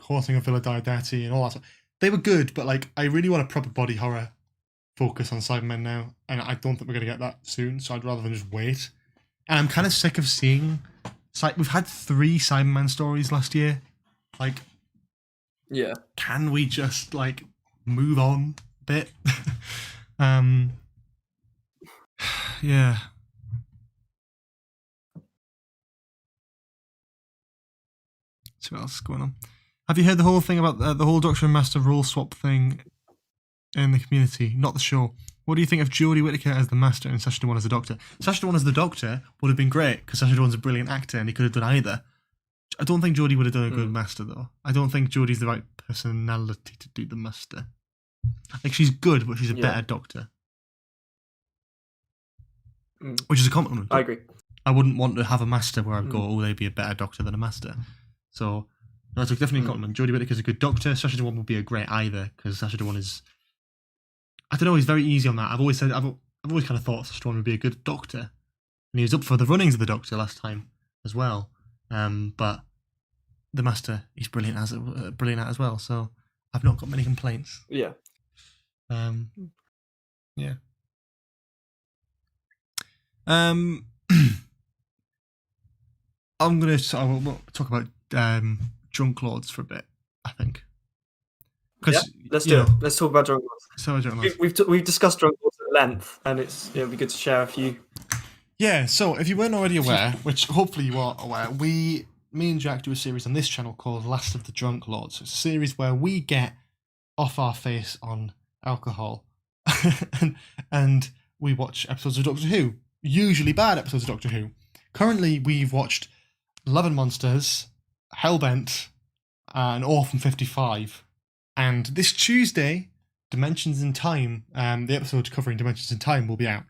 Haunting of Villa Diodati and all that stuff. They were good, but I really want a proper body horror focus on Cybermen now, and I don't think we're gonna get that soon. So I'd rather than just wait. And I'm kind of sick of seeing. We've had 3 Cyberman stories last year. Yeah. Can we just move on a bit? Yeah. So what else is going on? Have you heard the whole thing about the whole Doctor and Master role swap thing in the community? Not the show. What do you think of Jodie Whittaker as the Master and Sacha Dhawan as the Doctor? Sacha Dhawan as the Doctor would have been great because Sacha Dhawan's a brilliant actor and he could have done either. I don't think Jodie would have done a good Master though. I don't think Jodie's the right personality to do the Master. She's good, but she's a better Doctor. Which is a compliment. I agree. I wouldn't want to have a Master where I'd go, they'd be a better Doctor than a Master. So that's definitely a compliment. Jodie Whittaker's a good Doctor. Sacha Dhawan would be a great either because Sacha Dhawan is, I don't know, he's very easy on that. I've always kind of thought Sacha Dhawan would be a good Doctor, and he was up for the runnings of the Doctor last time as well. But the Master, he's brilliant at as well. So I've not got many complaints. Yeah. Yeah. I'm going to talk about Drunk Lords for a bit, I think. Yeah, let's do it. Let's talk about Drunk Lords. We've discussed Drunk Lords at length, and it'll be good to share a few. Yeah, so if you weren't already aware, which hopefully you are aware, me and Jack do a series on this channel called Last of the Drunk Lords. It's a series where we get off our face on alcohol and we watch episodes of Doctor Who, usually bad episodes of Doctor Who. Currently, we've watched Love and Monsters, Hellbent, and Orphan 55. And this Tuesday, Dimensions in Time, the episode covering Dimensions in Time will be out.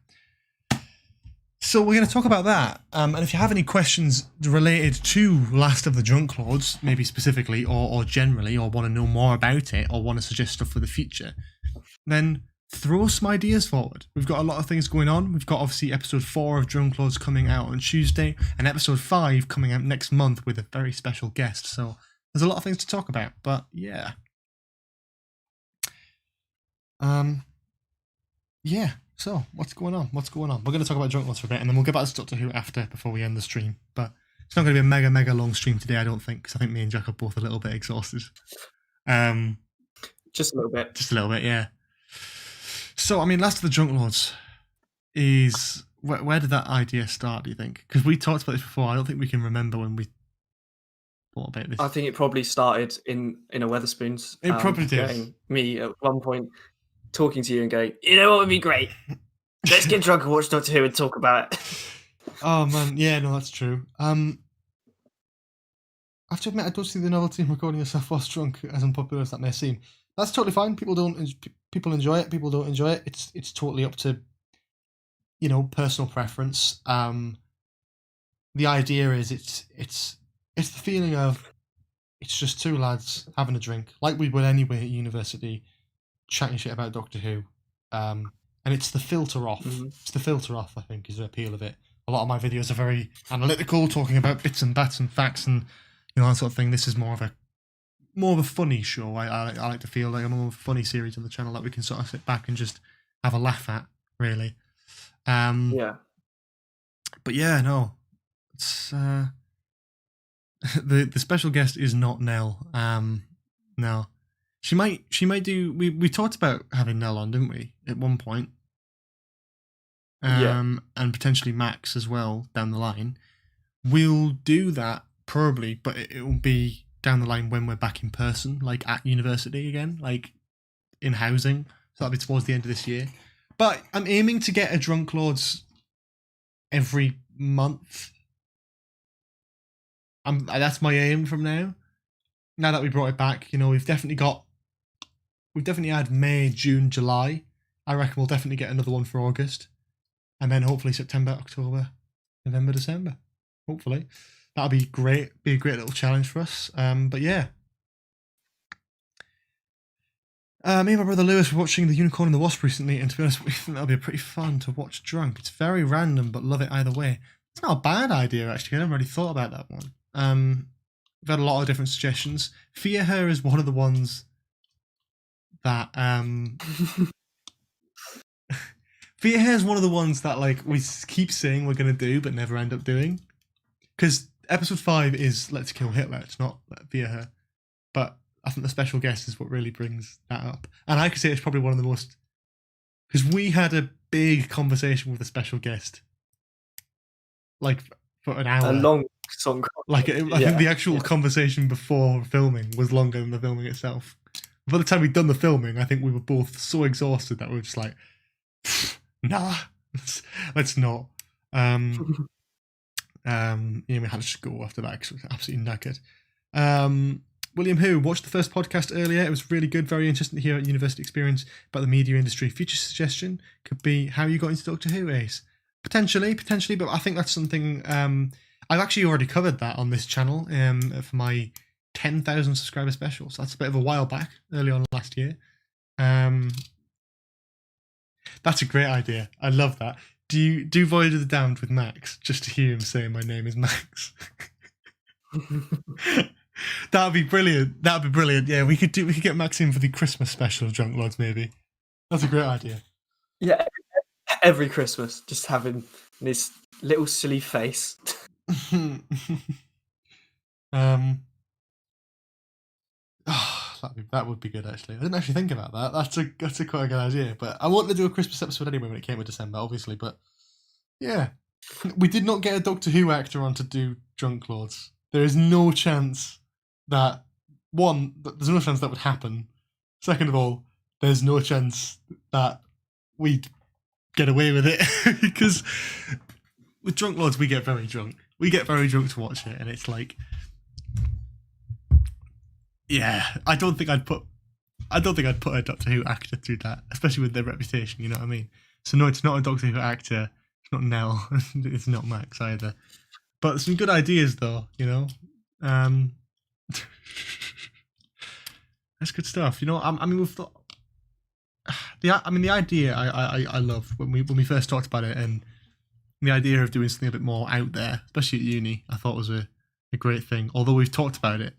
So So we're going to talk about that. And if you have any questions related to Last of the Drunk Lords, maybe specifically or generally, or want to know more about it, or want to suggest stuff for the future, then throw some ideas forward. We've got a lot of things going on. We've got obviously episode 4 of Drunk Lords coming out on Tuesday, and episode 5 coming out next month with a very special guest. So there's a lot of things to talk about. But yeah. Yeah. So, what's going on? We're going to talk about Drunk Lords for a bit, and then we'll get back to Doctor Who after, before we end the stream. But it's not going to be a mega long stream today, I don't think, because I think me and Jack are both a little bit exhausted. Just a little bit. Just a little bit, yeah. So, I mean, Last of the Drunk Lords is... Where did that idea start, do you think? Because we talked about this before. I don't think we can remember when we thought about this. I think it probably started in a Wetherspoons. It probably did. Me, at one point, talking to you and going, you know what would be great? Let's get drunk and watch Doctor Who and talk about it. Oh, man. Yeah, no, that's true. I have to admit, I don't see the novelty in recording yourself whilst drunk, as unpopular as that may seem. That's totally fine. People enjoy it. People don't enjoy it. It's totally up to, personal preference. The idea is it's the feeling of it's just two lads having a drink, like we would anyway at university, chatting shit about Doctor Who. And it's the filter off. Mm-hmm. It's the filter off, I think, is the appeal of it. A lot of my videos are very analytical, talking about bits and bats and facts and that sort of thing. This is more of a funny show. I like to feel like a more funny series on the channel that we can sort of sit back and just have a laugh at, really. Yeah. But yeah, no. It's the special guest is not Nell. No. She might do we talked about having Nell on, didn't we, at one point? And potentially Max as well down the line. We'll do that probably, but it will be down the line when we're back in person, like at university again, like in housing. So that'll be towards the end of this year. But I'm aiming to get a Drunk Lords every month. That's my aim from now. Now that we brought it back, we've definitely had May, June, July. I reckon we'll definitely get another one for August. And then hopefully September, October, November, December. Hopefully. That'll be great. Be a great little challenge for us. But yeah. Me and my brother Lewis were watching The Unicorn and the Wasp recently, and to be honest, we think that'll be pretty fun to watch drunk. It's very random, but love it either way. It's not a bad idea, actually. I never really thought about that one. We've had a lot of different suggestions. Fear Her is one of the ones that... Fear Her is one of the ones that we keep saying we're going to do, but never end up doing. Because episode 5 is Let's Kill Hitler. It's not Fear Her. But I think the special guest is what really brings that up. And I could say it's probably one of the most... Because we had a big conversation with the special guest. For an hour. A long song. I think the actual conversation before filming was longer than the filming itself. By the time we'd done the filming, I think we were both so exhausted that we were just like, nah, let's not. We had to just go after that because we were absolutely knackered. William Who watched the first podcast earlier. It was really good, very interesting to hear about university experience about the media industry. Future suggestion could be how you got into Doctor Who, Ace. Potentially, but I think that's something I've actually already covered that on this channel for my 10,000 subscriber special. So that's a bit of a while back, early on last year. That's a great idea. I love that. Do Voyage of the Damned with Max, just to hear him say my name is Max. That'd be brilliant. Yeah, we could get Max in for the Christmas special of Drunk Lords, maybe. That's a great idea. Yeah, every Christmas, just having this little silly face. That would be good, actually. I didn't actually think about that. That's a quite a good idea. But I wanted to do a Christmas episode anyway when it came in December, obviously. But yeah, we did not get a Doctor Who actor on to do Drunk Lords. There is no chance that there's no chance that would happen. Second of all, there's no chance that we'd get away with it because with Drunk Lords we get very drunk. We get very drunk to watch it, and it's like, yeah, I don't think I'd put a Doctor Who actor through that, especially with their reputation. You know what I mean? So no, it's not a Doctor Who actor not Nell. It's not Max either. But some good ideas, though. That's good stuff. I mean, we've thought the idea I love when we first talked about it, and the idea of doing something a bit more out there, especially at uni, I thought was a great thing. Although we've talked about it,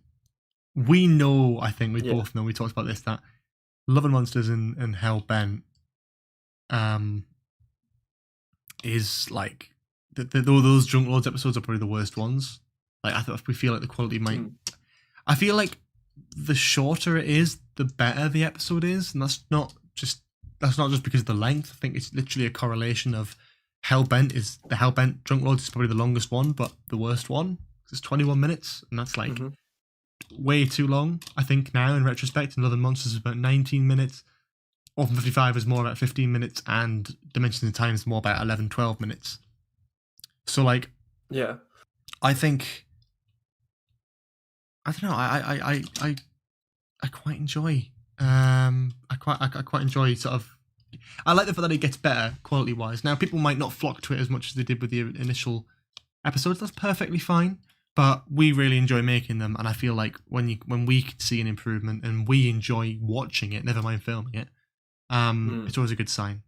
we know, I think we both know, we talked about this, that Love and Monsters and Hellbent is like those Drunk Lords episodes are probably the worst ones. Like we feel like the quality might. I feel like the shorter it is, the better the episode is, and that's not just because of the length. I think it's literally a correlation of Hellbent Drunk Lords is probably the longest one, but the worst one. It's 21 minutes, and that's like way too long. I think now in retrospect, and Love and Monsters is about 19 minutes. Orphan 55 is more about 15 minutes, and Dimensions in Time is more about 11, 12 minutes. So like, I think, I don't know, I quite enjoy, I quite enjoy sort of, I like the fact that it gets better quality wise. Now people might not flock to it as much as they did with the initial episodes. That's perfectly fine. But we really enjoy making them, and I feel like when we see an improvement and we enjoy watching it, never mind filming it, it's always a good sign.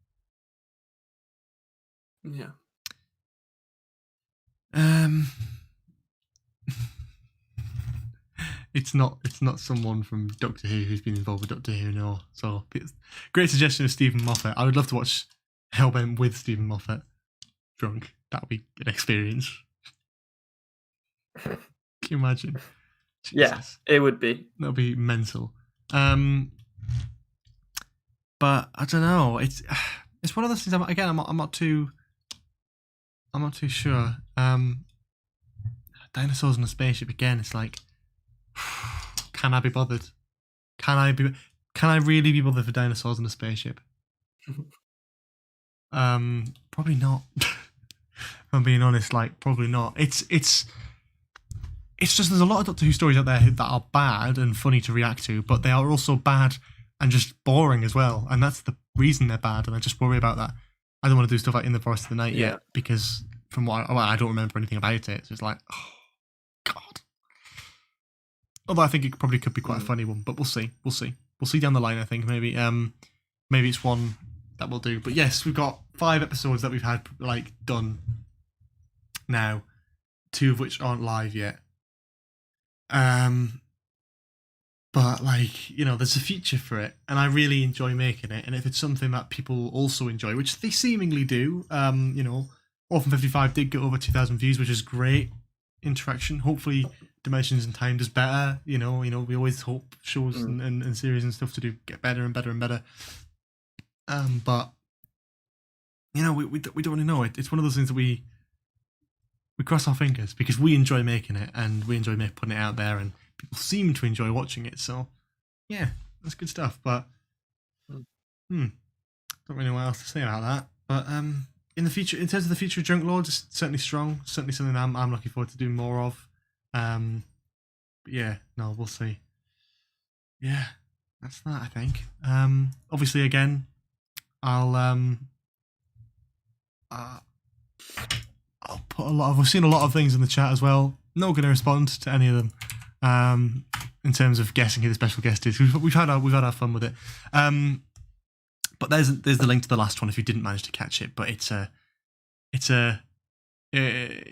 Yeah. It's not someone from Doctor Who who's been involved with Doctor Who, no. So great suggestion of Stephen Moffat. I would love to watch Hellbent with Stephen Moffat drunk. That would be an experience. Can you imagine? Jesus. Yeah, it would be. That would be mental. But I don't know. It's one of those things. I'm not too sure. Dinosaurs in a spaceship again. It's like, can I be bothered? Can I really be bothered for dinosaurs in a spaceship? Probably not. If I'm being honest, like probably not. It's just there's a lot of Doctor Who stories out there that are bad and funny to react to, but they are also bad and just boring as well. And that's the reason they're bad. And I just worry about that. I don't want to do stuff like In the Forest of the Night yet, because from what I don't remember anything about it. So it's like, oh God. Although I think it probably could be quite a funny one, but we'll see. We'll see down the line. I think maybe it's one that we'll do. But yes, we've got 5 episodes that we've had like done now, 2 of which aren't live yet. But like, there's a future for it, and I really enjoy making it. And if it's something that people also enjoy, which they seemingly do, Orphan 55 did get over 2,000 views, which is great interaction. Hopefully, Dimensions in Time does better. We always hope shows and series and stuff to get better and better and better. But we don't really know. It's one of those things that we cross our fingers because we enjoy making it and we enjoy putting it out there, and people seem to enjoy watching it. So, yeah, that's good stuff. But don't really know what else to say about that. But in the future, in terms of the future of Drunk Lords, it's certainly strong. Certainly something I'm looking forward to doing more of. But yeah, no, we'll see. Yeah, that's that. I think. Obviously, again, I'll put a lot of. We've seen a lot of things in the chat as well. Not going to respond to any of them. In terms of guessing who the special guest is, we've had our fun with it. But there's the link to the last one if you didn't manage to catch it. But it's a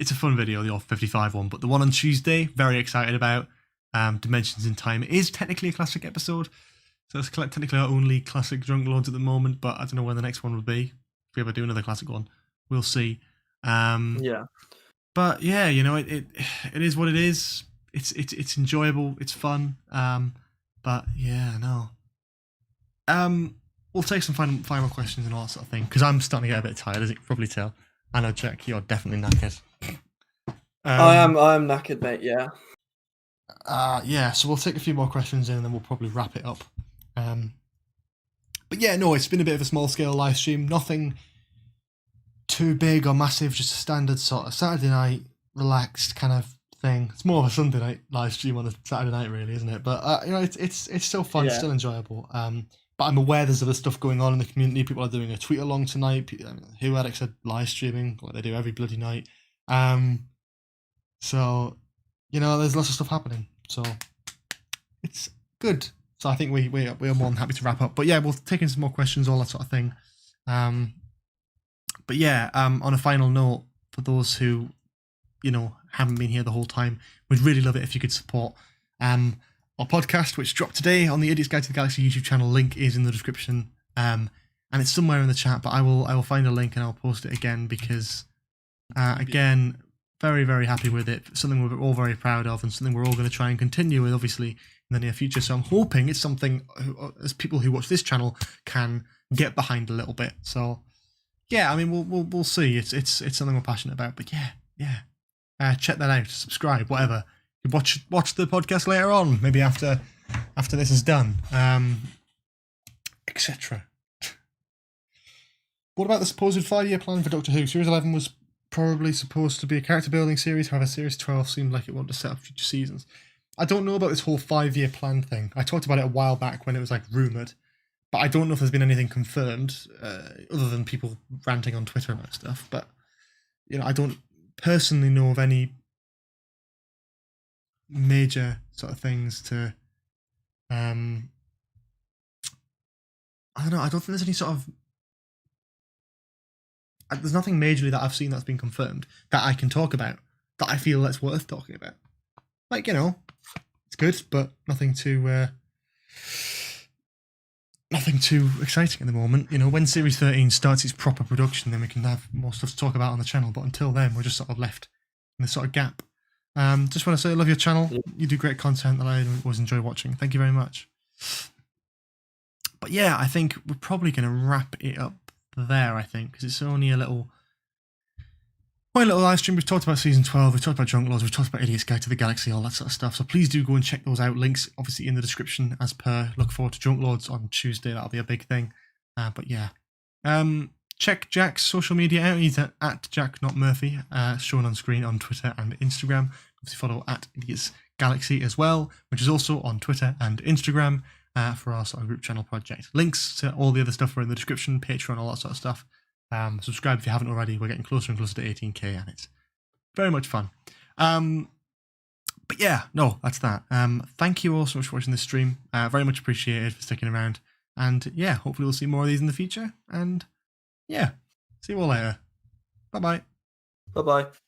fun video, the Orphan 55 one. But the one on Tuesday, very excited about. Dimensions in Time is technically a classic episode, so it's technically our only classic Drunk Lords at the moment. But I don't know when the next one will be. If we ever do another classic one, we'll see. Yeah. But yeah, it is what it is. It's enjoyable. It's fun. But yeah, no. We'll take some final questions and all that sort of thing because I'm starting to get a bit tired, as you can probably tell. I know, Jack, you're definitely knackered. I am knackered, mate. Yeah. Yeah. So we'll take a few more questions in, and then we'll probably wrap it up. But yeah, no, it's been a bit of a small scale live stream. Nothing too big or massive. Just a standard sort of Saturday night relaxed kind of thing. It's more of a Sunday night live stream on a Saturday night, really, isn't it? But it's still fun, still enjoyable. but I'm aware there's other stuff going on in the community. People are doing a tweet along tonight. Hillyard said live streaming, like they do every bloody night. So, there's lots of stuff happening. So it's good. So I think we are more than happy to wrap up. But yeah, we'll take in some more questions, all that sort of thing. But yeah, on a final note, for those who, haven't been here the whole time, we'd really love it if you could support our podcast, which dropped today on the Idiot's Guide to the Galaxy YouTube channel. Link is in the description. And it's somewhere in the chat, but I will find a link and I'll post it again because, again, very, very happy with it. Something we're all very proud of and something we're all going to try and continue with, obviously, in the near future. So I'm hoping it's something, as people who watch this channel, can get behind a little bit. So, yeah, I mean, we'll see. It's something we're passionate about. But yeah. Check that out. Subscribe, whatever. You watch the podcast later on, maybe after this is done, etc. What about the supposed 5-year plan for Doctor Who? Series 11 was probably supposed to be a character building series, however Series 12 seemed like it wanted to set up future seasons. I don't know about this whole 5-year plan thing. I talked about it a while back when it was like rumoured, but I don't know if there's been anything confirmed, other than people ranting on Twitter about stuff. But, I don't personally know of any major sort of things to, I don't know, I don't think there's any sort of, there's nothing majorly that I've seen that's been confirmed that I can talk about, that I feel that's worth talking about. Like, it's good, but nothing too exciting at the moment. When Series 13 starts its proper production, then we can have more stuff to talk about on the channel, but until then, we're just sort of left in this sort of gap. Just want to say I love your channel. You do great content that I always enjoy watching. Thank you very much. But yeah, I think we're probably going to wrap it up there, I think, because it's only a little live stream. We've talked about Season 12, we've talked about Drunk Lords, we've talked about Idiot's Guide to the Galaxy, all that sort of stuff. So please do go and check those out. Links obviously in the description as per. Look forward to Drunk Lords on Tuesday. That'll be a big thing. But yeah. Check Jack's social media out. He's at Jack Not Murphy, shown on screen on Twitter and Instagram. Obviously follow at Idiot's Galaxy as well, which is also on Twitter and Instagram for our sort of group channel project. Links to all the other stuff are in the description, Patreon, all that sort of stuff. Subscribe if you haven't already. We're getting closer and closer to 18k and it's very much fun. But yeah, no, that's that. Thank you all so much for watching this stream. Very much appreciated for sticking around. And yeah, hopefully we'll see more of these in the future. And yeah, see you all later. Bye-bye. Bye-bye.